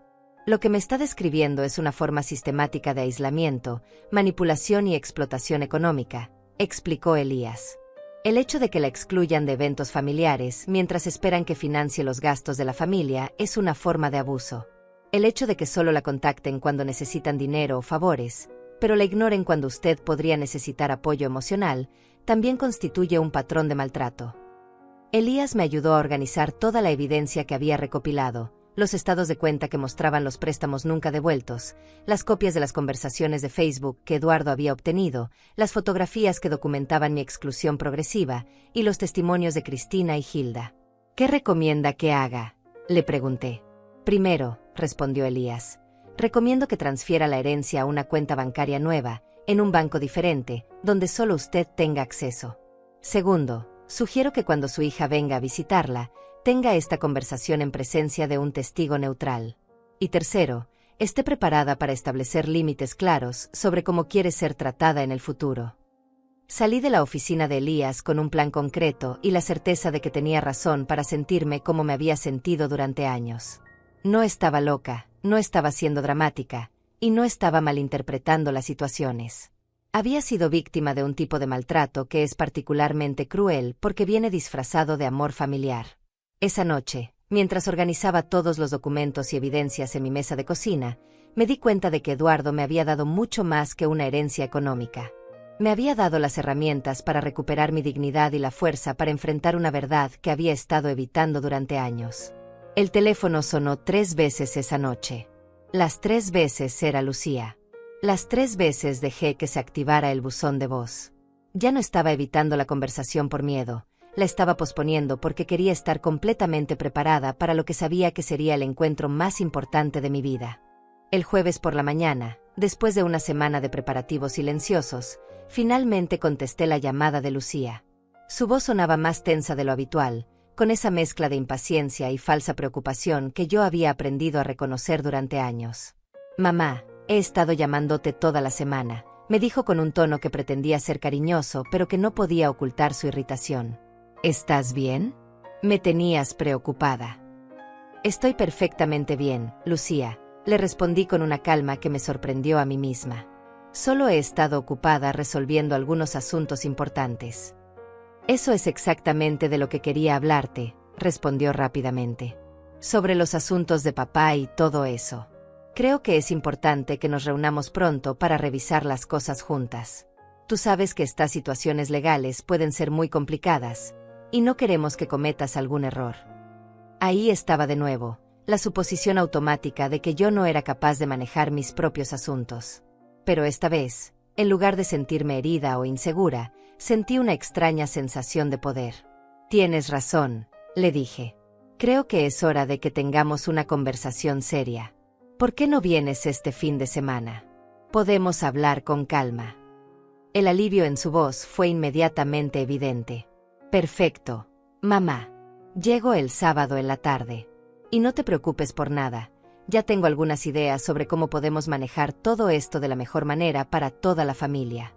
Lo que me está describiendo es una forma sistemática de aislamiento, manipulación y explotación económica, explicó Elías. El hecho de que la excluyan de eventos familiares mientras esperan que financie los gastos de la familia es una forma de abuso. El hecho de que solo la contacten cuando necesitan dinero o favores, pero la ignoren cuando usted podría necesitar apoyo emocional, también constituye un patrón de maltrato. Elías me ayudó a organizar toda la evidencia que había recopilado: los estados de cuenta que mostraban los préstamos nunca devueltos, las copias de las conversaciones de Facebook que Eduardo había obtenido, las fotografías que documentaban mi exclusión progresiva, y los testimonios de Cristina y Hilda. ¿Qué recomienda que haga?, le pregunté. Primero, respondió Elías, recomiendo que transfiera la herencia a una cuenta bancaria nueva, en un banco diferente, donde solo usted tenga acceso. Segundo, sugiero que cuando su hija venga a visitarla, tenga esta conversación en presencia de un testigo neutral. Y tercero, esté preparada para establecer límites claros sobre cómo quiere ser tratada en el futuro. Salí de la oficina de Elías con un plan concreto y la certeza de que tenía razón para sentirme como me había sentido durante años. No estaba loca, no estaba siendo dramática, y no estaba malinterpretando las situaciones. Había sido víctima de un tipo de maltrato que es particularmente cruel porque viene disfrazado de amor familiar. Esa noche, mientras organizaba todos los documentos y evidencias en mi mesa de cocina, me di cuenta de que Eduardo me había dado mucho más que una herencia económica. Me había dado las herramientas para recuperar mi dignidad y la fuerza para enfrentar una verdad que había estado evitando durante años. El teléfono sonó 3 veces esa noche. Las 3 veces era Lucía. Las 3 veces dejé que se activara el buzón de voz. Ya no estaba evitando la conversación por miedo, la estaba posponiendo porque quería estar completamente preparada para lo que sabía que sería el encuentro más importante de mi vida. El jueves por la mañana, después de una semana de preparativos silenciosos, finalmente contesté la llamada de Lucía. Su voz sonaba más tensa de lo habitual, con esa mezcla de impaciencia y falsa preocupación que yo había aprendido a reconocer durante años. «Mamá, he estado llamándote toda la semana», me dijo con un tono que pretendía ser cariñoso pero que no podía ocultar su irritación. «¿Estás bien?» Me tenías preocupada. «Estoy perfectamente bien, Lucía», le respondí con una calma que me sorprendió a mí misma. «Solo he estado ocupada resolviendo algunos asuntos importantes». «Eso es exactamente de lo que quería hablarte», respondió rápidamente. «Sobre los asuntos de papá y todo eso. Creo que es importante que nos reunamos pronto para revisar las cosas juntas. Tú sabes que estas situaciones legales pueden ser muy complicadas, y no queremos que cometas algún error». Ahí estaba de nuevo, la suposición automática de que yo no era capaz de manejar mis propios asuntos. Pero esta vez, en lugar de sentirme herida o insegura, sentí una extraña sensación de poder. «Tienes razón», le dije. «Creo que es hora de que tengamos una conversación seria. ¿Por qué no vienes este fin de semana? Podemos hablar con calma». El alivio en su voz fue inmediatamente evidente. «Perfecto, mamá. Llego el sábado en la tarde. Y no te preocupes por nada. Ya tengo algunas ideas sobre cómo podemos manejar todo esto de la mejor manera para toda la familia».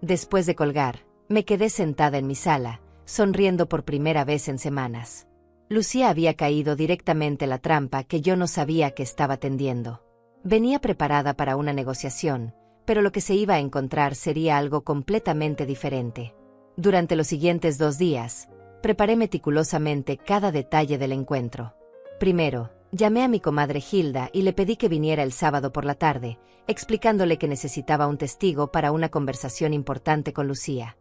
Después de colgar, me quedé sentada en mi sala, sonriendo por primera vez en semanas. Lucía había caído directamente en la trampa que yo no sabía que estaba tendiendo. Venía preparada para una negociación, pero lo que se iba a encontrar sería algo completamente diferente. Durante los siguientes 2 días, preparé meticulosamente cada detalle del encuentro. Primero, llamé a mi comadre Hilda y le pedí que viniera el sábado por la tarde, explicándole que necesitaba un testigo para una conversación importante con Lucía.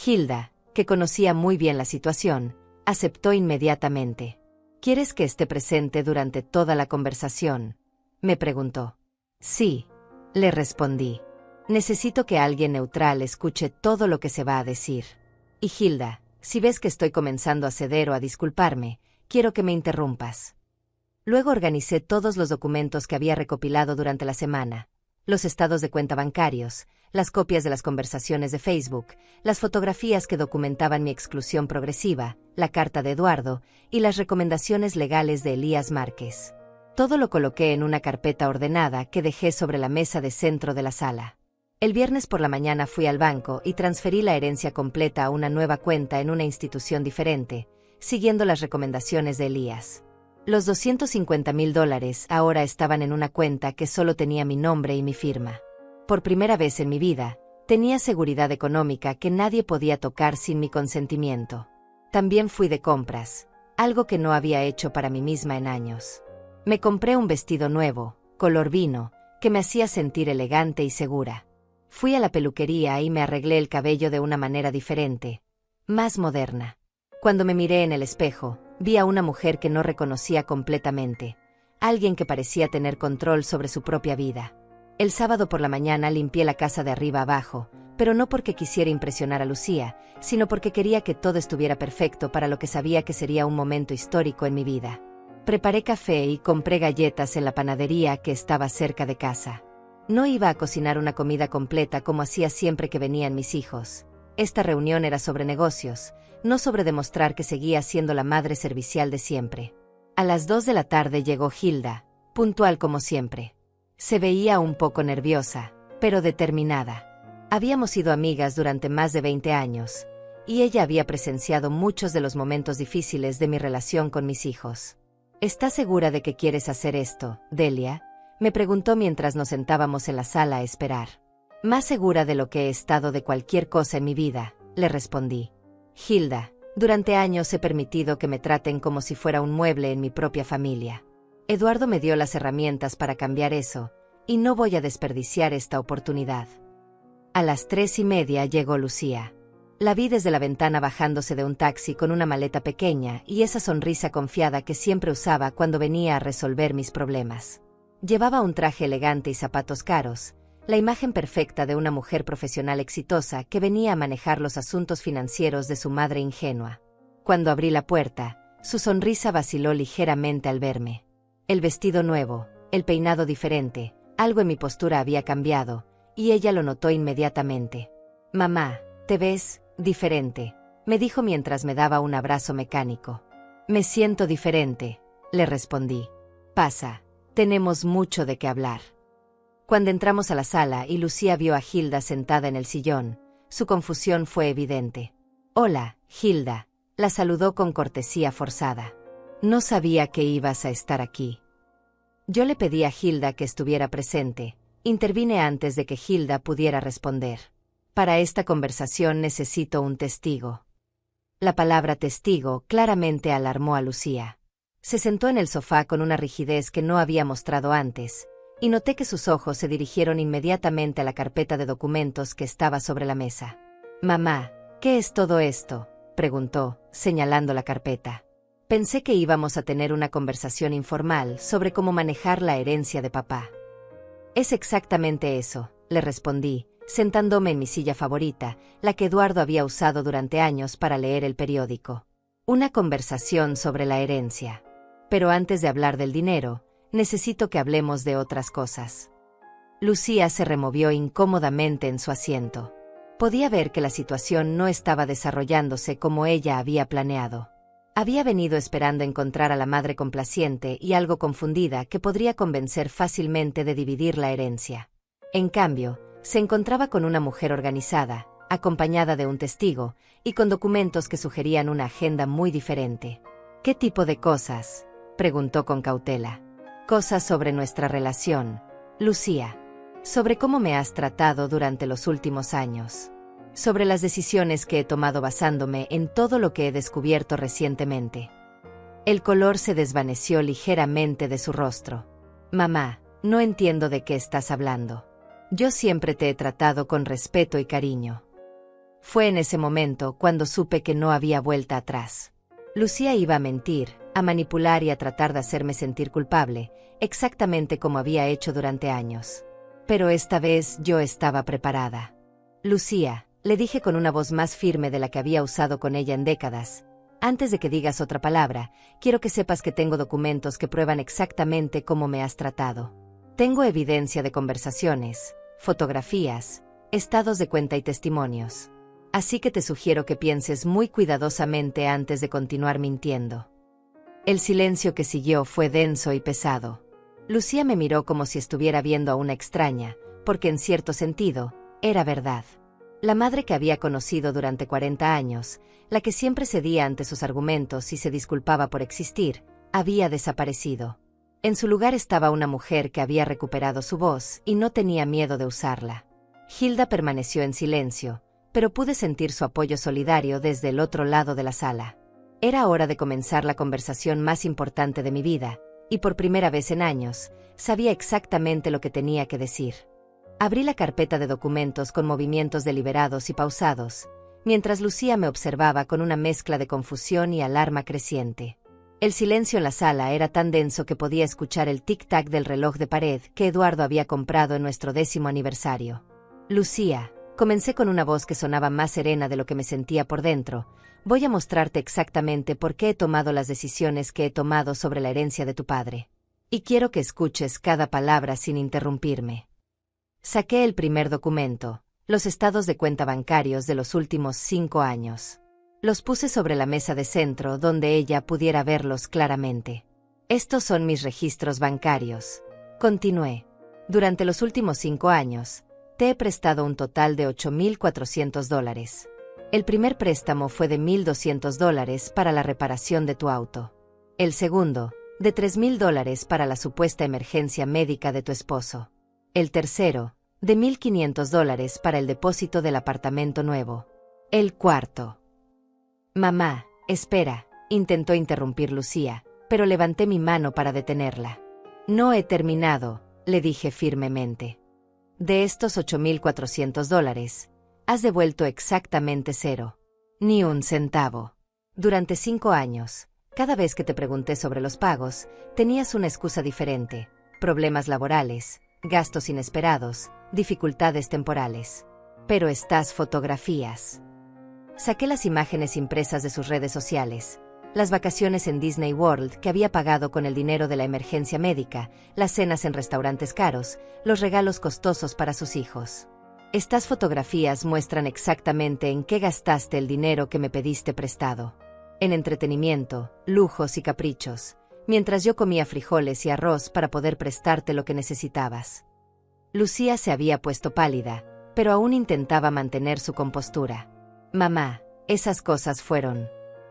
Hilda, que conocía muy bien la situación, aceptó inmediatamente. «¿Quieres que esté presente durante toda la conversación?», me preguntó. «Sí», le respondí. «Necesito que alguien neutral escuche todo lo que se va a decir. Y Hilda, si ves que estoy comenzando a ceder o a disculparme, quiero que me interrumpas». Luego organicé todos los documentos que había recopilado durante la semana, los estados de cuenta bancarios, las copias de las conversaciones de Facebook, las fotografías que documentaban mi exclusión progresiva, la carta de Eduardo y las recomendaciones legales de Elías Márquez. Todo lo coloqué en una carpeta ordenada que dejé sobre la mesa de centro de la sala. El viernes por la mañana fui al banco y transferí la herencia completa a una nueva cuenta en una institución diferente, siguiendo las recomendaciones de Elías. Los $250,000 ahora estaban en una cuenta que solo tenía mi nombre y mi firma. Por primera vez en mi vida, tenía seguridad económica que nadie podía tocar sin mi consentimiento. También fui de compras, algo que no había hecho para mí misma en años. Me compré un vestido nuevo, color vino, que me hacía sentir elegante y segura. Fui a la peluquería y me arreglé el cabello de una manera diferente, más moderna. Cuando me miré en el espejo, vi a una mujer que no reconocía completamente, alguien que parecía tener control sobre su propia vida. El sábado por la mañana limpié la casa de arriba abajo, pero no porque quisiera impresionar a Lucía, sino porque quería que todo estuviera perfecto para lo que sabía que sería un momento histórico en mi vida. Preparé café y compré galletas en la panadería que estaba cerca de casa. No iba a cocinar una comida completa como hacía siempre que venían mis hijos. Esta reunión era sobre negocios, no sobre demostrar que seguía siendo la madre servicial de siempre. A las 2 de la tarde llegó Hilda, puntual como siempre. Se veía un poco nerviosa, pero determinada. Habíamos sido amigas durante más de 20 años, y ella había presenciado muchos de los momentos difíciles de mi relación con mis hijos. ¿Estás segura de que quieres hacer esto, Delia?, me preguntó mientras nos sentábamos en la sala a esperar. Más segura de lo que he estado de cualquier cosa en mi vida, le respondí. Hilda, durante años he permitido que me traten como si fuera un mueble en mi propia familia. Eduardo me dio las herramientas para cambiar eso, y no voy a desperdiciar esta oportunidad. A las 3:30 llegó Lucía. La vi desde la ventana bajándose de un taxi con una maleta pequeña y esa sonrisa confiada que siempre usaba cuando venía a resolver mis problemas. Llevaba un traje elegante y zapatos caros, la imagen perfecta de una mujer profesional exitosa que venía a manejar los asuntos financieros de su madre ingenua. Cuando abrí la puerta, su sonrisa vaciló ligeramente al verme. El vestido nuevo, el peinado diferente, algo en mi postura había cambiado, y ella lo notó inmediatamente. «Mamá, te ves diferente», me dijo mientras me daba un abrazo mecánico. «Me siento diferente», le respondí. «Pasa, tenemos mucho de qué hablar». Cuando entramos a la sala y Lucía vio a Hilda sentada en el sillón, su confusión fue evidente. «Hola, Hilda», la saludó con cortesía forzada. «No sabía que ibas a estar aquí». Yo le pedí a Hilda que estuviera presente. Intervine antes de que Hilda pudiera responder. «Para esta conversación necesito un testigo». La palabra testigo claramente alarmó a Lucía. Se sentó en el sofá con una rigidez que no había mostrado antes, y noté que sus ojos se dirigieron inmediatamente a la carpeta de documentos que estaba sobre la mesa. «Mamá, ¿qué es todo esto?», preguntó, señalando la carpeta. Pensé que íbamos a tener una conversación informal sobre cómo manejar la herencia de papá. «Es exactamente eso», le respondí, sentándome en mi silla favorita, la que Eduardo había usado durante años para leer el periódico. «Una conversación sobre la herencia. Pero antes de hablar del dinero, necesito que hablemos de otras cosas». Lucía se removió incómodamente en su asiento. Podía ver que la situación no estaba desarrollándose como ella había planeado. Había venido esperando encontrar a la madre complaciente y algo confundida que podría convencer fácilmente de dividir la herencia. En cambio, se encontraba con una mujer organizada, acompañada de un testigo, y con documentos que sugerían una agenda muy diferente. «¿Qué tipo de cosas?», preguntó con cautela. «Cosas sobre nuestra relación, Lucía. Sobre cómo me has tratado durante los últimos años. Sobre las decisiones que he tomado basándome en todo lo que he descubierto recientemente». El color se desvaneció ligeramente de su rostro. «Mamá, no entiendo de qué estás hablando. Yo siempre te he tratado con respeto y cariño». Fue en ese momento cuando supe que no había vuelta atrás. Lucía iba a mentir, a manipular y a tratar de hacerme sentir culpable, exactamente como había hecho durante años. Pero esta vez yo estaba preparada. «Lucía», le dije con una voz más firme de la que había usado con ella en décadas, «antes de que digas otra palabra, quiero que sepas que tengo documentos que prueban exactamente cómo me has tratado. Tengo evidencia de conversaciones, fotografías, estados de cuenta y testimonios. Así que te sugiero que pienses muy cuidadosamente antes de continuar mintiendo». El silencio que siguió fue denso y pesado. Lucía me miró como si estuviera viendo a una extraña, porque en cierto sentido, era verdad. La madre que había conocido durante 40 años, la que siempre cedía ante sus argumentos y se disculpaba por existir, había desaparecido. En su lugar estaba una mujer que había recuperado su voz y no tenía miedo de usarla. Hilda permaneció en silencio, pero pude sentir su apoyo solidario desde el otro lado de la sala. Era hora de comenzar la conversación más importante de mi vida, y por primera vez en años, sabía exactamente lo que tenía que decir. Abrí la carpeta de documentos con movimientos deliberados y pausados, mientras Lucía me observaba con una mezcla de confusión y alarma creciente. El silencio en la sala era tan denso que podía escuchar el tic-tac del reloj de pared que Eduardo había comprado en nuestro 10º aniversario. «Lucía», comencé con una voz que sonaba más serena de lo que me sentía por dentro, «voy a mostrarte exactamente por qué he tomado las decisiones que he tomado sobre la herencia de tu padre. Y quiero que escuches cada palabra sin interrumpirme». Saqué el primer documento, los estados de cuenta bancarios de los últimos 5 años. Los puse sobre la mesa de centro donde ella pudiera verlos claramente. «Estos son mis registros bancarios», continué. «Durante los últimos 5 años, te he prestado un total de $8,400. El primer préstamo fue de $1,200 para la reparación de tu auto. El segundo, de $3,000 para la supuesta emergencia médica de tu esposo. El tercero, de $1,500 para el depósito del apartamento nuevo. El cuarto». «Mamá, espera», intentó interrumpir Lucía, pero levanté mi mano para detenerla. «No he terminado», le dije firmemente. «De estos $8,400, Has devuelto exactamente cero. Ni un centavo. Durante 5 años, cada vez que te pregunté sobre los pagos, tenías una excusa diferente: problemas laborales, gastos inesperados, dificultades temporales. Pero estas fotografías. Saqué las imágenes impresas de sus redes sociales, las vacaciones en Disney World que había pagado con el dinero de la emergencia médica, las cenas en restaurantes caros, los regalos costosos para sus hijos. Estas fotografías muestran exactamente en qué gastaste el dinero que me pediste prestado. En entretenimiento, lujos y caprichos, mientras yo comía frijoles y arroz para poder prestarte lo que necesitabas. Lucía se había puesto pálida, pero aún intentaba mantener su compostura. Mamá, esas cosas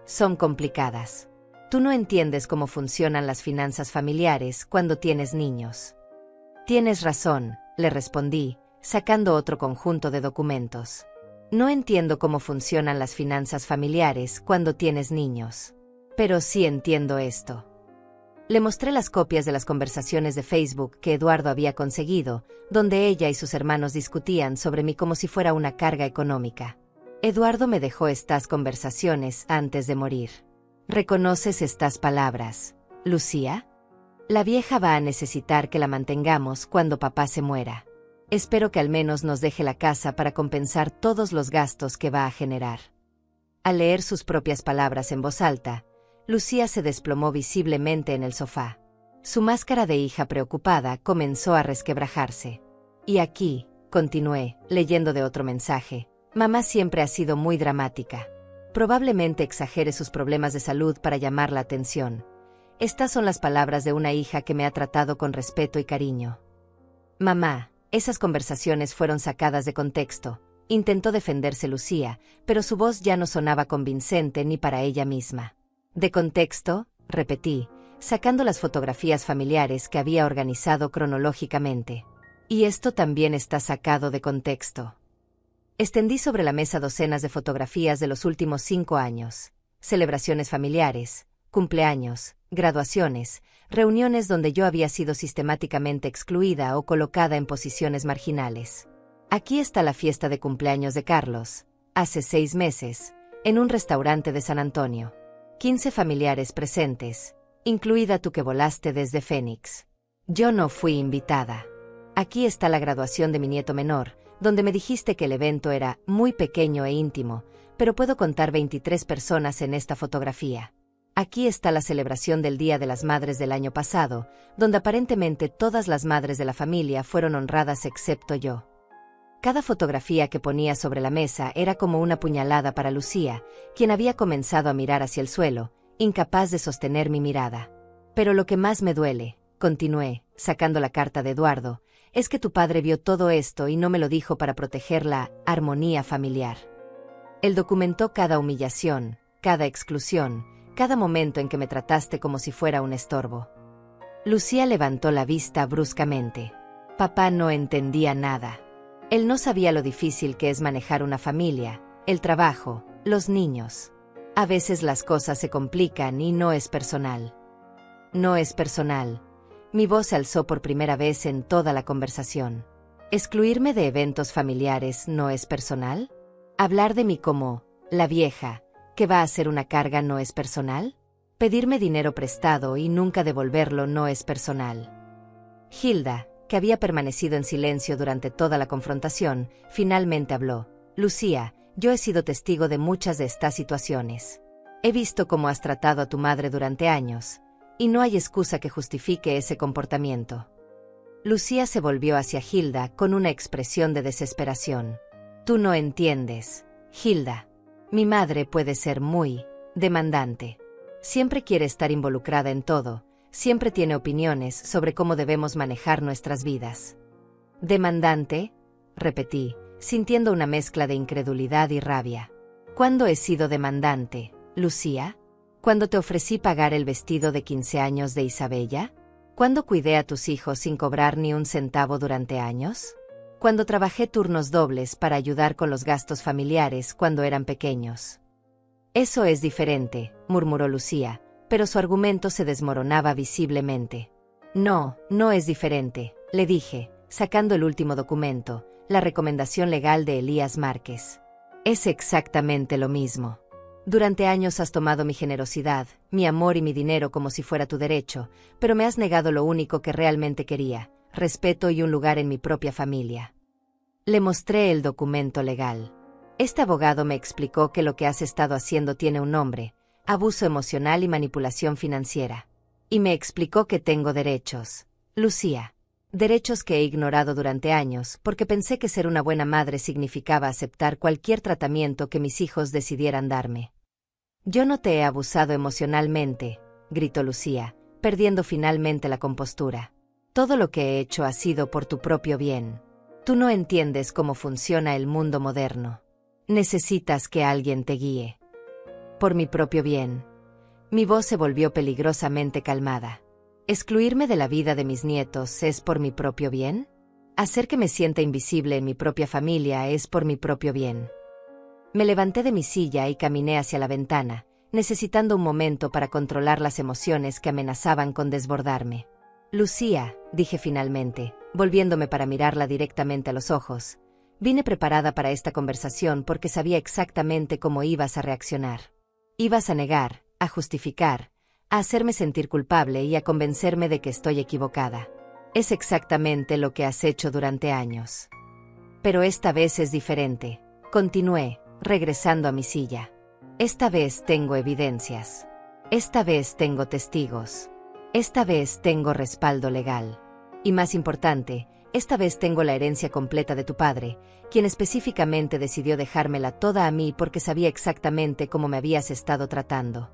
son complicadas. Tú no entiendes cómo funcionan las finanzas familiares cuando tienes niños. Tienes razón, le respondí, sacando otro conjunto de documentos. No entiendo cómo funcionan las finanzas familiares cuando tienes niños. Pero sí entiendo esto. Le mostré las copias de las conversaciones de Facebook que Eduardo había conseguido, donde ella y sus hermanos discutían sobre mí como si fuera una carga económica. Eduardo me dejó estas conversaciones antes de morir. ¿Reconoces estas palabras, Lucía? La vieja va a necesitar que la mantengamos cuando papá se muera. Espero que al menos nos deje la casa para compensar todos los gastos que va a generar. Al leer sus propias palabras en voz alta, Lucía se desplomó visiblemente en el sofá. Su máscara de hija preocupada comenzó a resquebrajarse. Y aquí, continué, leyendo de otro mensaje, mamá siempre ha sido muy dramática. Probablemente exagere sus problemas de salud para llamar la atención. Estas son las palabras de una hija que me ha tratado con respeto y cariño. Mamá, esas conversaciones fueron sacadas de contexto. Intentó defenderse Lucía, pero su voz ya no sonaba convincente ni para ella misma. ¿De contexto?, repetí, sacando las fotografías familiares que había organizado cronológicamente. Y esto también está sacado de contexto. Extendí sobre la mesa docenas de fotografías de los últimos 5 años. Celebraciones familiares, cumpleaños, graduaciones, reuniones donde yo había sido sistemáticamente excluida o colocada en posiciones marginales. Aquí está la fiesta de cumpleaños de Carlos, hace 6 meses, en un restaurante de San Antonio. 15 familiares presentes, incluida tú que volaste desde Phoenix. Yo no fui invitada. Aquí está la graduación de mi nieto menor, donde me dijiste que el evento era muy pequeño e íntimo, pero puedo contar 23 personas en esta fotografía. Aquí está la celebración del Día de las Madres del año pasado, donde aparentemente todas las madres de la familia fueron honradas excepto yo. Cada fotografía que ponía sobre la mesa era como una puñalada para Lucía, quien había comenzado a mirar hacia el suelo, incapaz de sostener mi mirada. Pero lo que más me duele, continué, sacando la carta de Eduardo, es que tu padre vio todo esto y no me lo dijo para proteger la armonía familiar. Él documentó cada humillación, cada exclusión, cada momento en que me trataste como si fuera un estorbo. Lucía levantó la vista bruscamente. Papá no entendía nada. Él no sabía lo difícil que es manejar una familia, el trabajo, los niños. A veces las cosas se complican y no es personal. No es personal. Mi voz se alzó por primera vez en toda la conversación. ¿Excluirme de eventos familiares no es personal? ¿Hablar de mí como la vieja, que va a ser una carga no es personal? ¿Pedirme dinero prestado y nunca devolverlo no es personal? Hilda, que había permanecido en silencio durante toda la confrontación, finalmente habló. Lucía, yo he sido testigo de muchas de estas situaciones. He visto cómo has tratado a tu madre durante años, y no hay excusa que justifique ese comportamiento. Lucía se volvió hacia Hilda con una expresión de desesperación. Tú no entiendes, Hilda. Mi madre puede ser muy demandante. Siempre quiere estar involucrada en todo. Siempre tiene opiniones sobre cómo debemos manejar nuestras vidas. ¿Demandante?, repetí, sintiendo una mezcla de incredulidad y rabia. ¿Cuándo he sido demandante, Lucía? ¿Cuándo te ofrecí pagar el vestido de 15 años de Isabella? ¿Cuándo cuidé a tus hijos sin cobrar ni un centavo durante años? ¿Cuándo trabajé turnos dobles para ayudar con los gastos familiares cuando eran pequeños? Eso es diferente, murmuró Lucía, pero su argumento se desmoronaba visiblemente. No, no es diferente, le dije, sacando el último documento, la recomendación legal de Elías Márquez. Es exactamente lo mismo. Durante años has tomado mi generosidad, mi amor y mi dinero como si fuera tu derecho, pero me has negado lo único que realmente quería, respeto y un lugar en mi propia familia. Le mostré el documento legal. Este abogado me explicó que lo que has estado haciendo tiene un nombre: abuso emocional y manipulación financiera. Y me explicó que tengo derechos, Lucía. Derechos que he ignorado durante años, porque pensé que ser una buena madre significaba aceptar cualquier tratamiento que mis hijos decidieran darme. Yo no te he abusado emocionalmente, gritó Lucía, perdiendo finalmente la compostura. Todo lo que he hecho ha sido por tu propio bien. Tú no entiendes cómo funciona el mundo moderno. Necesitas que alguien te guíe. Por mi propio bien. Mi voz se volvió peligrosamente calmada. ¿Excluirme de la vida de mis nietos es por mi propio bien? ¿Hacer que me sienta invisible en mi propia familia es por mi propio bien? Me levanté de mi silla y caminé hacia la ventana, necesitando un momento para controlar las emociones que amenazaban con desbordarme. Lucía, dije finalmente, volviéndome para mirarla directamente a los ojos, vine preparada para esta conversación porque sabía exactamente cómo ibas a reaccionar. Ibas a negar, a justificar, a hacerme sentir culpable y a convencerme de que estoy equivocada. Es exactamente lo que has hecho durante años. Pero esta vez es diferente, continué, regresando a mi silla. Esta vez tengo evidencias. Esta vez tengo testigos. Esta vez tengo respaldo legal. Y más importante, esta vez tengo la herencia completa de tu padre, quien específicamente decidió dejármela toda a mí porque sabía exactamente cómo me habías estado tratando.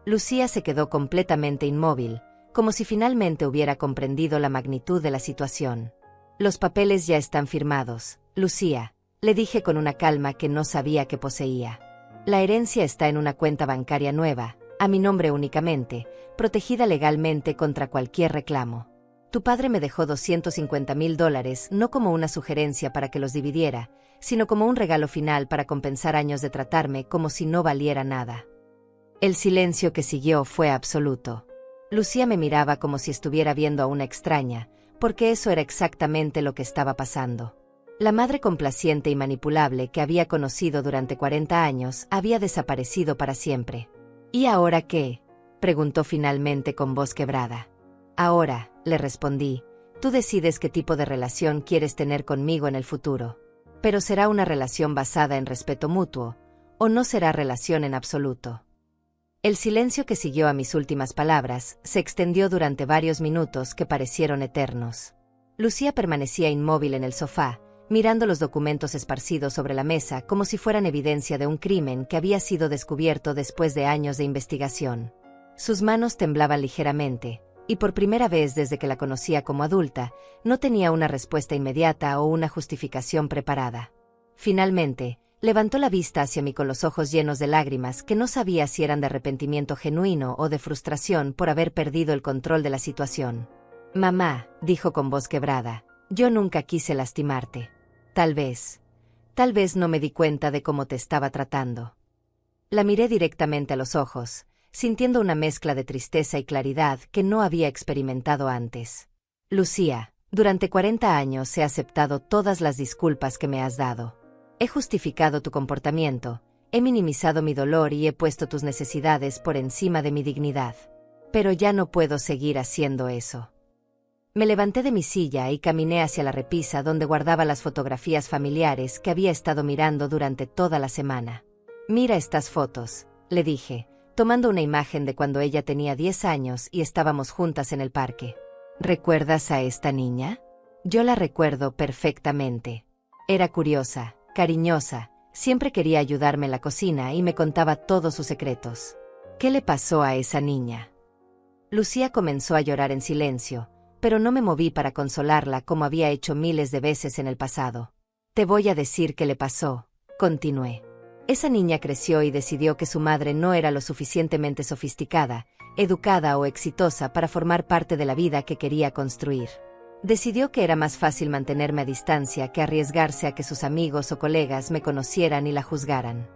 Lucía se quedó completamente inmóvil, como si finalmente hubiera comprendido la magnitud de la situación. Los papeles ya están firmados, Lucía, le dije con una calma que no sabía que poseía. La herencia está en una cuenta bancaria nueva, a mi nombre únicamente, protegida legalmente contra cualquier reclamo. Tu padre me dejó $250,000 no como una sugerencia para que los dividiera, sino como un regalo final para compensar años de tratarme como si no valiera nada. El silencio que siguió fue absoluto. Lucía me miraba como si estuviera viendo a una extraña, porque eso era exactamente lo que estaba pasando. La madre complaciente y manipulable que había conocido durante 40 años había desaparecido para siempre. ¿Y ahora qué?, preguntó finalmente con voz quebrada. Ahora, le respondí, tú decides qué tipo de relación quieres tener conmigo en el futuro. Pero será una relación basada en respeto mutuo, o no será relación en absoluto. El silencio que siguió a mis últimas palabras se extendió durante varios minutos que parecieron eternos. Lucía permanecía inmóvil en el sofá, mirando los documentos esparcidos sobre la mesa como si fueran evidencia de un crimen que había sido descubierto después de años de investigación. Sus manos temblaban ligeramente, y por primera vez desde que la conocía como adulta, no tenía una respuesta inmediata o una justificación preparada. Finalmente, levantó la vista hacia mí con los ojos llenos de lágrimas que no sabía si eran de arrepentimiento genuino o de frustración por haber perdido el control de la situación. Mamá, dijo con voz quebrada, yo nunca quise lastimarte. Tal vez no me di cuenta de cómo te estaba tratando. La miré directamente a los ojos, sintiendo una mezcla de tristeza y claridad que no había experimentado antes. Lucía, durante 40 años he aceptado todas las disculpas que me has dado. He justificado tu comportamiento, he minimizado mi dolor y he puesto tus necesidades por encima de mi dignidad. Pero ya no puedo seguir haciendo eso. Me levanté de mi silla y caminé hacia la repisa donde guardaba las fotografías familiares que había estado mirando durante toda la semana. Mira estas fotos, le dije, tomando una imagen de cuando ella tenía 10 años y estábamos juntas en el parque. ¿Recuerdas a esta niña? Yo la recuerdo perfectamente. Era curiosa, cariñosa, siempre quería ayudarme en la cocina y me contaba todos sus secretos. ¿Qué le pasó a esa niña? Lucía comenzó a llorar en silencio, pero no me moví para consolarla como había hecho miles de veces en el pasado. Te voy a decir qué le pasó, continué. Esa niña creció y decidió que su madre no era lo suficientemente sofisticada, educada o exitosa para formar parte de la vida que quería construir. Decidió que era más fácil mantenerme a distancia que arriesgarse a que sus amigos o colegas me conocieran y la juzgaran.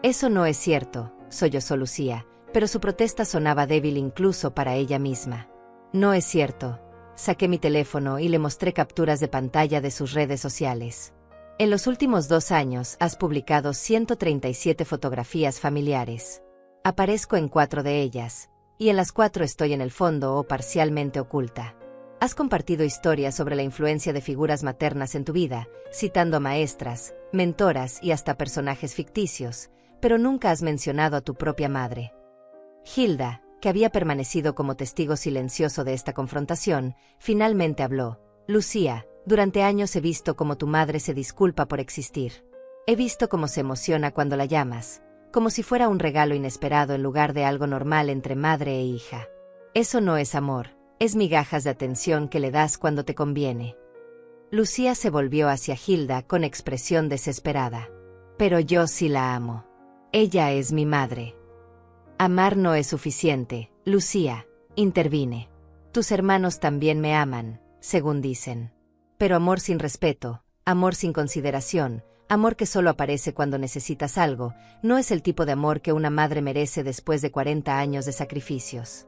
Eso no es cierto, sollozó Lucía, pero su protesta sonaba débil incluso para ella misma. No es cierto, Saqué mi teléfono y le mostré capturas de pantalla de sus redes sociales. En los últimos 2 años has publicado 137 fotografías familiares. Aparezco en 4 de ellas, y en las 4 estoy en el fondo o parcialmente oculta. Has compartido historias sobre la influencia de figuras maternas en tu vida, citando a maestras, mentoras y hasta personajes ficticios, pero nunca has mencionado a tu propia madre. Hilda, que había permanecido como testigo silencioso de esta confrontación, finalmente habló. Lucía, durante años he visto cómo tu madre se disculpa por existir. He visto cómo se emociona cuando la llamas, como si fuera un regalo inesperado en lugar de algo normal entre madre e hija. Eso no es amor, es migajas de atención que le das cuando te conviene. Lucía se volvió hacia Hilda con expresión desesperada. Pero yo sí la amo. Ella es mi madre. Amar no es suficiente, Lucía, intervine. Tus hermanos también me aman, según dicen. Pero amor sin respeto, amor sin consideración, amor que solo aparece cuando necesitas algo, no es el tipo de amor que una madre merece después de 40 años de sacrificios.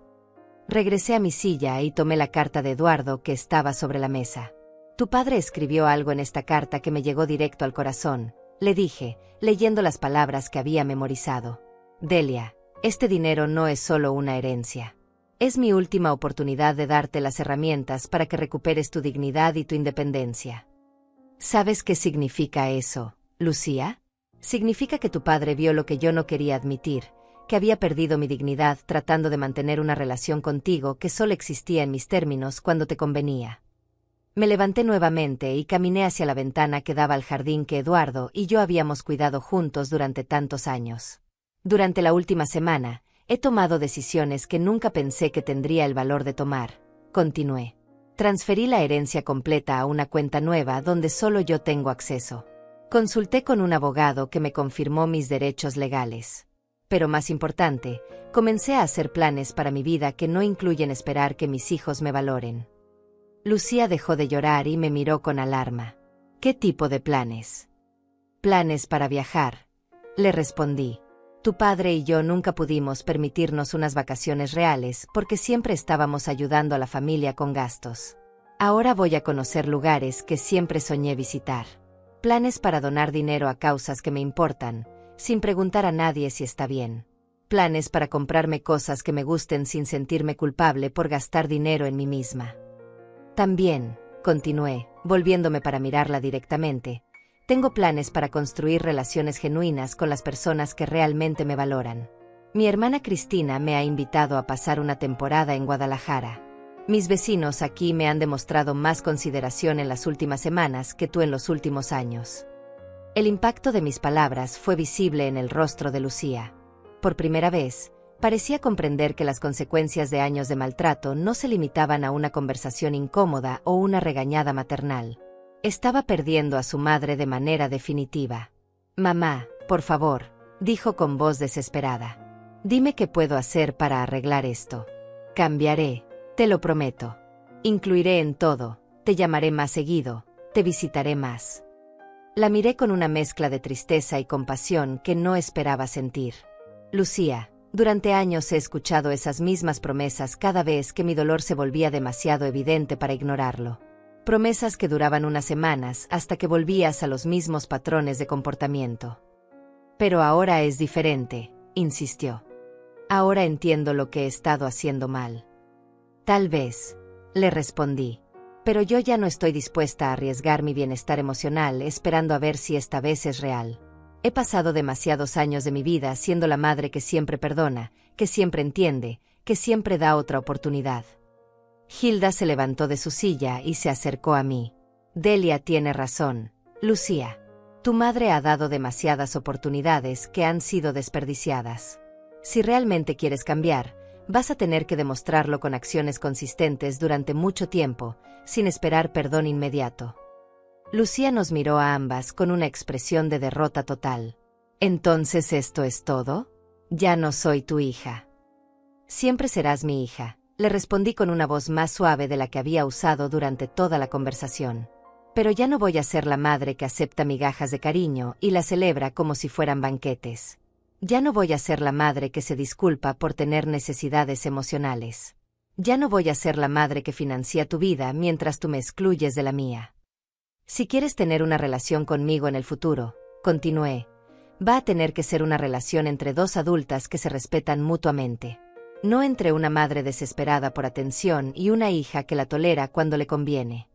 Regresé a mi silla y tomé la carta de Eduardo que estaba sobre la mesa. Tu padre escribió algo en esta carta que me llegó directo al corazón, le dije, leyendo las palabras que había memorizado. Delia, este dinero no es solo una herencia. Es mi última oportunidad de darte las herramientas para que recuperes tu dignidad y tu independencia. ¿Sabes qué significa eso, Lucía? Significa que tu padre vio lo que yo no quería admitir, que había perdido mi dignidad tratando de mantener una relación contigo que solo existía en mis términos cuando te convenía. Me levanté nuevamente y caminé hacia la ventana que daba al jardín que Eduardo y yo habíamos cuidado juntos durante tantos años. Durante la última semana, he tomado decisiones que nunca pensé que tendría el valor de tomar, continué. Transferí la herencia completa a una cuenta nueva donde solo yo tengo acceso. Consulté con un abogado que me confirmó mis derechos legales. Pero más importante, comencé a hacer planes para mi vida que no incluyen esperar que mis hijos me valoren. Lucía dejó de llorar y me miró con alarma. ¿Qué tipo de planes? Planes para viajar, le respondí. Tu padre y yo nunca pudimos permitirnos unas vacaciones reales porque siempre estábamos ayudando a la familia con gastos. Ahora voy a conocer lugares que siempre soñé visitar. Planes para donar dinero a causas que me importan, sin preguntar a nadie si está bien. Planes para comprarme cosas que me gusten sin sentirme culpable por gastar dinero en mí misma. También, continué, volviéndome para mirarla directamente, tengo planes para construir relaciones genuinas con las personas que realmente me valoran. Mi hermana Cristina me ha invitado a pasar una temporada en Guadalajara. Mis vecinos aquí me han demostrado más consideración en las últimas semanas que tú en los últimos años. El impacto de mis palabras fue visible en el rostro de Lucía. Por primera vez, parecía comprender que las consecuencias de años de maltrato no se limitaban a una conversación incómoda o una regañada maternal. Estaba perdiendo a su madre de manera definitiva. Mamá, por favor, dijo con voz desesperada. Dime qué puedo hacer para arreglar esto. Cambiaré, te lo prometo. Incluiré en todo, te llamaré más seguido, te visitaré más. La miré con una mezcla de tristeza y compasión que no esperaba sentir. Lucía, durante años he escuchado esas mismas promesas cada vez que mi dolor se volvía demasiado evidente para ignorarlo. Promesas que duraban unas semanas hasta que volvías a los mismos patrones de comportamiento. Pero ahora es diferente, insistió. Ahora entiendo lo que he estado haciendo mal. Tal vez, le respondí. Pero yo ya no estoy dispuesta a arriesgar mi bienestar emocional esperando a ver si esta vez es real. He pasado demasiados años de mi vida siendo la madre que siempre perdona, que siempre entiende, que siempre da otra oportunidad. Hilda se levantó de su silla y se acercó a mí. Delia tiene razón, Lucía. Tu madre ha dado demasiadas oportunidades que han sido desperdiciadas. Si realmente quieres cambiar, vas a tener que demostrarlo con acciones consistentes durante mucho tiempo, sin esperar perdón inmediato. Lucía nos miró a ambas con una expresión de derrota total. ¿Entonces esto es todo? Ya no soy tu hija. Siempre serás mi hija, le respondí con una voz más suave de la que había usado durante toda la conversación. Pero ya no voy a ser la madre que acepta migajas de cariño y las celebra como si fueran banquetes. Ya no voy a ser la madre que se disculpa por tener necesidades emocionales. Ya no voy a ser la madre que financia tu vida mientras tú me excluyes de la mía. Si quieres tener una relación conmigo en el futuro, continué, va a tener que ser una relación entre dos adultas que se respetan mutuamente. No entre una madre desesperada por atención y una hija que la tolera cuando le conviene.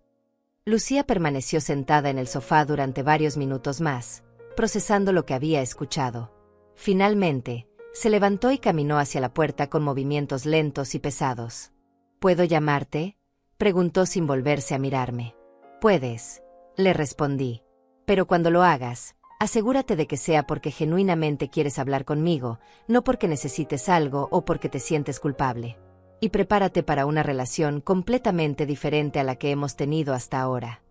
Lucía permaneció sentada en el sofá durante varios minutos más, procesando lo que había escuchado. Finalmente, se levantó y caminó hacia la puerta con movimientos lentos y pesados. ¿Puedo llamarte?, preguntó sin volverse a mirarme. Puedes, le respondí. Pero cuando lo hagas, asegúrate de que sea porque genuinamente quieres hablar conmigo, no porque necesites algo o porque te sientes culpable. Y prepárate para una relación completamente diferente a la que hemos tenido hasta ahora.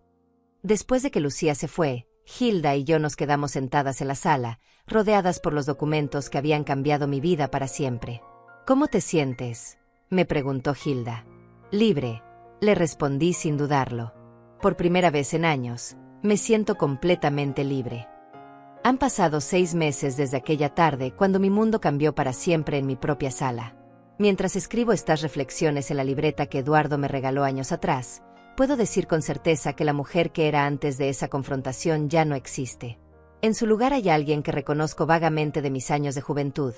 Después de que Lucía se fue, Hilda y yo nos quedamos sentadas en la sala, rodeadas por los documentos que habían cambiado mi vida para siempre. ¿Cómo te sientes?, me preguntó Hilda. Libre, le respondí sin dudarlo. Por primera vez en años, me siento completamente libre. Han pasado 6 meses desde aquella tarde cuando mi mundo cambió para siempre en mi propia sala. Mientras escribo estas reflexiones en la libreta que Eduardo me regaló años atrás, puedo decir con certeza que la mujer que era antes de esa confrontación ya no existe. En su lugar hay alguien que reconozco vagamente de mis años de juventud,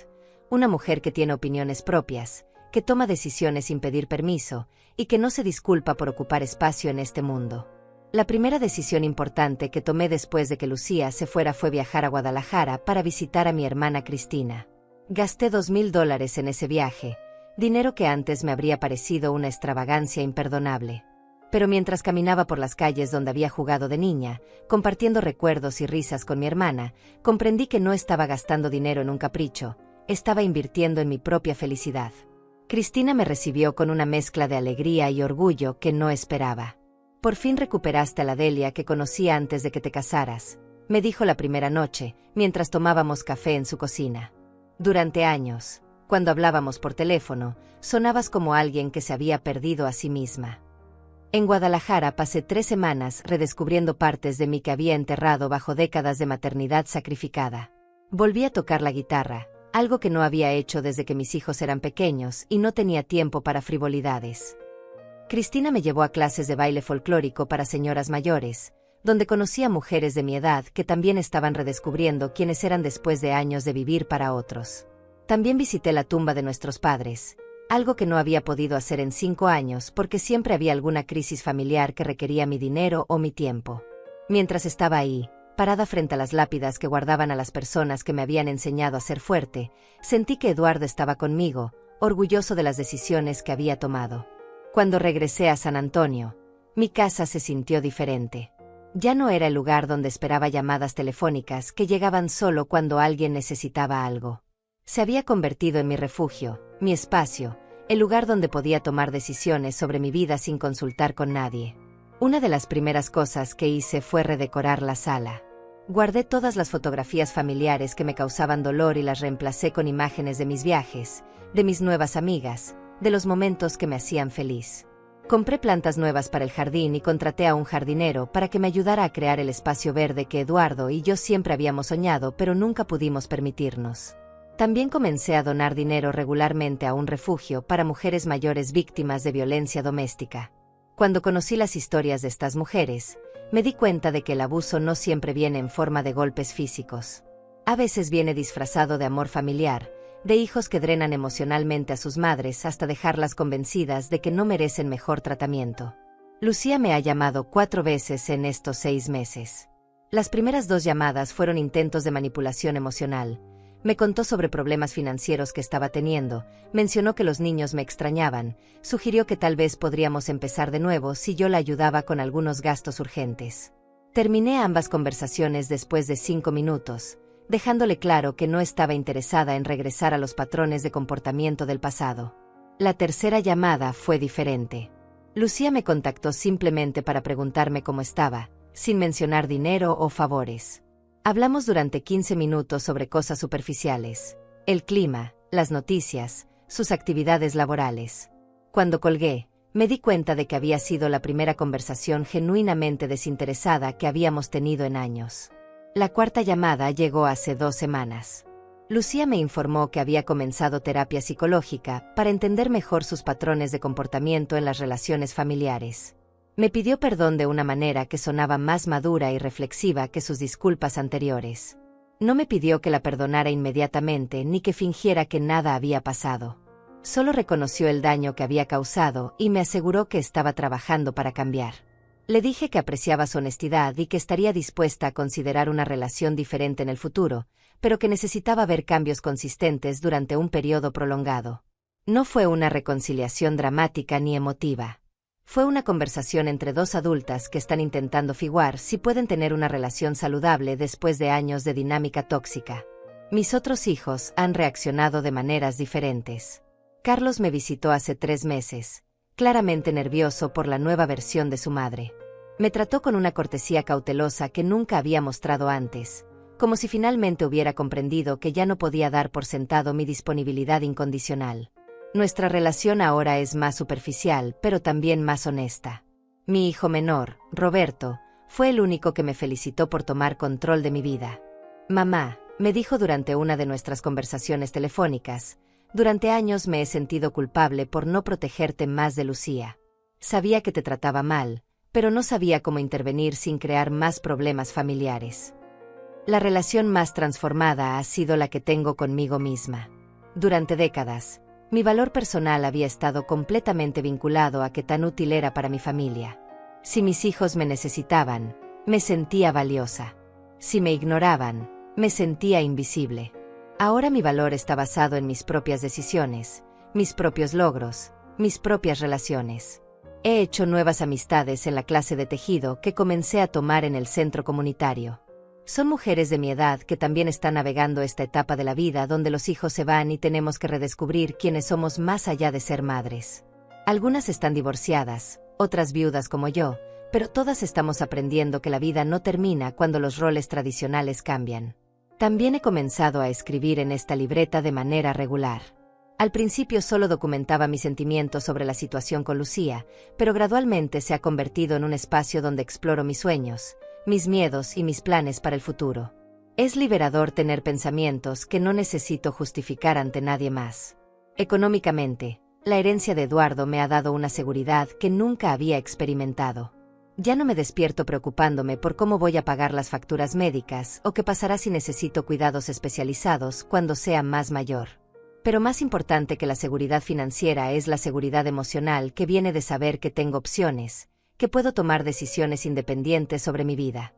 una mujer que tiene opiniones propias, que toma decisiones sin pedir permiso, y que no se disculpa por ocupar espacio en este mundo. La primera decisión importante que tomé después de que Lucía se fuera fue viajar a Guadalajara para visitar a mi hermana Cristina. Gasté $2,000 en ese viaje, dinero que antes me habría parecido una extravagancia imperdonable. Pero mientras caminaba por las calles donde había jugado de niña, compartiendo recuerdos y risas con mi hermana, comprendí que no estaba gastando dinero en un capricho, estaba invirtiendo en mi propia felicidad. Cristina me recibió con una mezcla de alegría y orgullo que no esperaba. «Por fin recuperaste a la Delia que conocía antes de que te casaras», me dijo la primera noche, mientras tomábamos café en su cocina. Durante años, cuando hablábamos por teléfono, sonabas como alguien que se había perdido a sí misma. En Guadalajara pasé 3 semanas redescubriendo partes de mí que había enterrado bajo décadas de maternidad sacrificada. Volví a tocar la guitarra, algo que no había hecho desde que mis hijos eran pequeños y no tenía tiempo para frivolidades. Cristina me llevó a clases de baile folclórico para señoras mayores, donde conocí a mujeres de mi edad que también estaban redescubriendo quiénes eran después de años de vivir para otros. También visité la tumba de nuestros padres, algo que no había podido hacer en 5 años porque siempre había alguna crisis familiar que requería mi dinero o mi tiempo. Mientras estaba ahí, parada frente a las lápidas que guardaban a las personas que me habían enseñado a ser fuerte, sentí que Eduardo estaba conmigo, orgulloso de las decisiones que había tomado. Cuando regresé a San Antonio, mi casa se sintió diferente. Ya no era el lugar donde esperaba llamadas telefónicas que llegaban solo cuando alguien necesitaba algo. Se había convertido en mi refugio, mi espacio, el lugar donde podía tomar decisiones sobre mi vida sin consultar con nadie. Una de las primeras cosas que hice fue redecorar la sala. Guardé todas las fotografías familiares que me causaban dolor y las reemplacé con imágenes de mis viajes, de mis nuevas amigas, de los momentos que me hacían feliz. Compré plantas nuevas para el jardín y contraté a un jardinero para que me ayudara a crear el espacio verde que Eduardo y yo siempre habíamos soñado pero nunca pudimos permitirnos. También comencé a donar dinero regularmente a un refugio para mujeres mayores víctimas de violencia doméstica. Cuando conocí las historias de estas mujeres, me di cuenta de que el abuso no siempre viene en forma de golpes físicos. A veces viene disfrazado de amor familiar, de hijos que drenan emocionalmente a sus madres hasta dejarlas convencidas de que no merecen mejor tratamiento. Lucía me ha llamado 4 veces en estos 6 meses. Las primeras 2 llamadas fueron intentos de manipulación emocional. Me contó sobre problemas financieros que estaba teniendo, mencionó que los niños me extrañaban, sugirió que tal vez podríamos empezar de nuevo si yo la ayudaba con algunos gastos urgentes. Terminé ambas conversaciones después de 5 minutos, dejándole claro que no estaba interesada en regresar a los patrones de comportamiento del pasado. La tercera llamada fue diferente. Lucía me contactó simplemente para preguntarme cómo estaba, sin mencionar dinero o favores. Hablamos durante 15 minutos sobre cosas superficiales, el clima, las noticias, sus actividades laborales. Cuando colgué, me di cuenta de que había sido la primera conversación genuinamente desinteresada que habíamos tenido en años. La cuarta llamada llegó hace 2 semanas. Lucía me informó que había comenzado terapia psicológica para entender mejor sus patrones de comportamiento en las relaciones familiares. Me pidió perdón de una manera que sonaba más madura y reflexiva que sus disculpas anteriores. No me pidió que la perdonara inmediatamente ni que fingiera que nada había pasado. Solo reconoció el daño que había causado y me aseguró que estaba trabajando para cambiar. Le dije que apreciaba su honestidad y que estaría dispuesta a considerar una relación diferente en el futuro, pero que necesitaba ver cambios consistentes durante un periodo prolongado. No fue una reconciliación dramática ni emotiva. Fue una conversación entre dos adultas que están intentando figurar si pueden tener una relación saludable después de años de dinámica tóxica. Mis otros hijos han reaccionado de maneras diferentes. Carlos me visitó hace 3 meses, claramente nervioso por la nueva versión de su madre. Me trató con una cortesía cautelosa que nunca había mostrado antes, como si finalmente hubiera comprendido que ya no podía dar por sentado mi disponibilidad incondicional. Nuestra relación ahora es más superficial, pero también más honesta. Mi hijo menor, Roberto, fue el único que me felicitó por tomar control de mi vida. Mamá, me dijo durante una de nuestras conversaciones telefónicas, durante años me he sentido culpable por no protegerte más de Lucía. Sabía que te trataba mal, pero no sabía cómo intervenir sin crear más problemas familiares. La relación más transformada ha sido la que tengo conmigo misma. Durante décadas, mi valor personal había estado completamente vinculado a qué tan útil era para mi familia. Si mis hijos me necesitaban, me sentía valiosa. Si me ignoraban, me sentía invisible. Ahora mi valor está basado en mis propias decisiones, mis propios logros, mis propias relaciones. He hecho nuevas amistades en la clase de tejido que comencé a tomar en el centro comunitario. Son mujeres de mi edad que también están navegando esta etapa de la vida donde los hijos se van y tenemos que redescubrir quiénes somos más allá de ser madres. Algunas están divorciadas, otras viudas como yo, pero todas estamos aprendiendo que la vida no termina cuando los roles tradicionales cambian. También he comenzado a escribir en esta libreta de manera regular. Al principio solo documentaba mis sentimientos sobre la situación con Lucía, pero gradualmente se ha convertido en un espacio donde exploro mis sueños, mis miedos y mis planes para el futuro. Es liberador tener pensamientos que no necesito justificar ante nadie más. Económicamente, la herencia de Eduardo me ha dado una seguridad que nunca había experimentado. Ya no me despierto preocupándome por cómo voy a pagar las facturas médicas o qué pasará si necesito cuidados especializados cuando sea más mayor. Pero más importante que la seguridad financiera es la seguridad emocional que viene de saber que tengo opciones, que puedo tomar decisiones independientes sobre mi vida.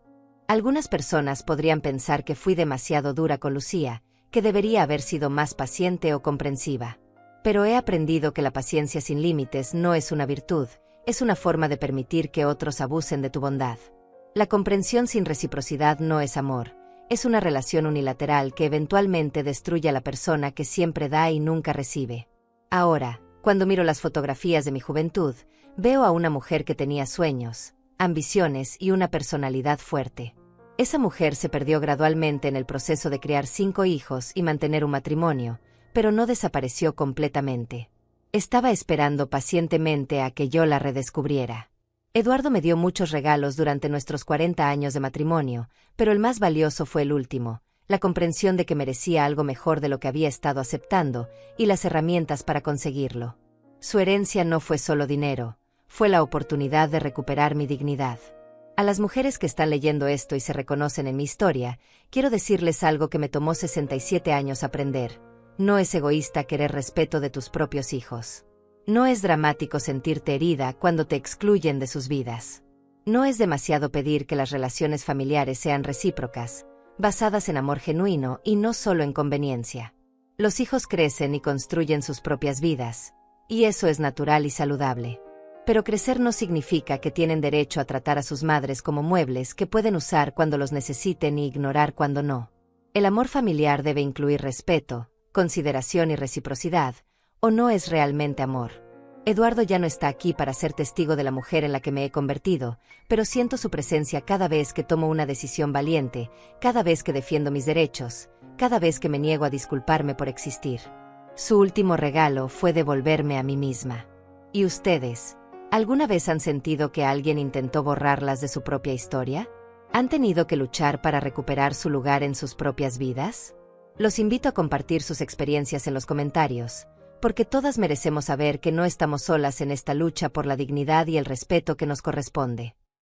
Algunas personas podrían pensar que fui demasiado dura con Lucía, que debería haber sido más paciente o comprensiva. Pero he aprendido que la paciencia sin límites no es una virtud, es una forma de permitir que otros abusen de tu bondad. La comprensión sin reciprocidad no es amor, es una relación unilateral que eventualmente destruye a la persona que siempre da y nunca recibe. Ahora, cuando miro las fotografías de mi juventud, veo a una mujer que tenía sueños, ambiciones y una personalidad fuerte. Esa mujer se perdió gradualmente en el proceso de criar 5 hijos y mantener un matrimonio, pero no desapareció completamente. Estaba esperando pacientemente a que yo la redescubriera. Eduardo me dio muchos regalos durante nuestros 40 años de matrimonio, pero el más valioso fue el último, la comprensión de que merecía algo mejor de lo que había estado aceptando y las herramientas para conseguirlo. Su herencia no fue solo dinero, fue la oportunidad de recuperar mi dignidad. A las mujeres que están leyendo esto y se reconocen en mi historia, quiero decirles algo que me tomó 67 años aprender. No es egoísta querer respeto de tus propios hijos. No es dramático sentirte herida cuando te excluyen de sus vidas. No es demasiado pedir que las relaciones familiares sean recíprocas, basadas en amor genuino y no solo en conveniencia. Los hijos crecen y construyen sus propias vidas, y eso es natural y saludable. Pero crecer no significa que tienen derecho a tratar a sus madres como muebles que pueden usar cuando los necesiten y ignorar cuando no. El amor familiar debe incluir respeto, consideración y reciprocidad, o no es realmente amor. Eduardo ya no está aquí para ser testigo de la mujer en la que me he convertido, pero siento su presencia cada vez que tomo una decisión valiente, cada vez que defiendo mis derechos, cada vez que me niego a disculparme por existir. Su último regalo fue devolverme a mí misma. ¿Y ustedes? ¿Alguna vez han sentido que alguien intentó borrarlas de su propia historia? ¿Han tenido que luchar para recuperar su lugar en sus propias vidas? Los invito a compartir sus experiencias en los comentarios, porque todas merecemos saber que no estamos solas en esta lucha por la dignidad y el respeto que nos corresponde.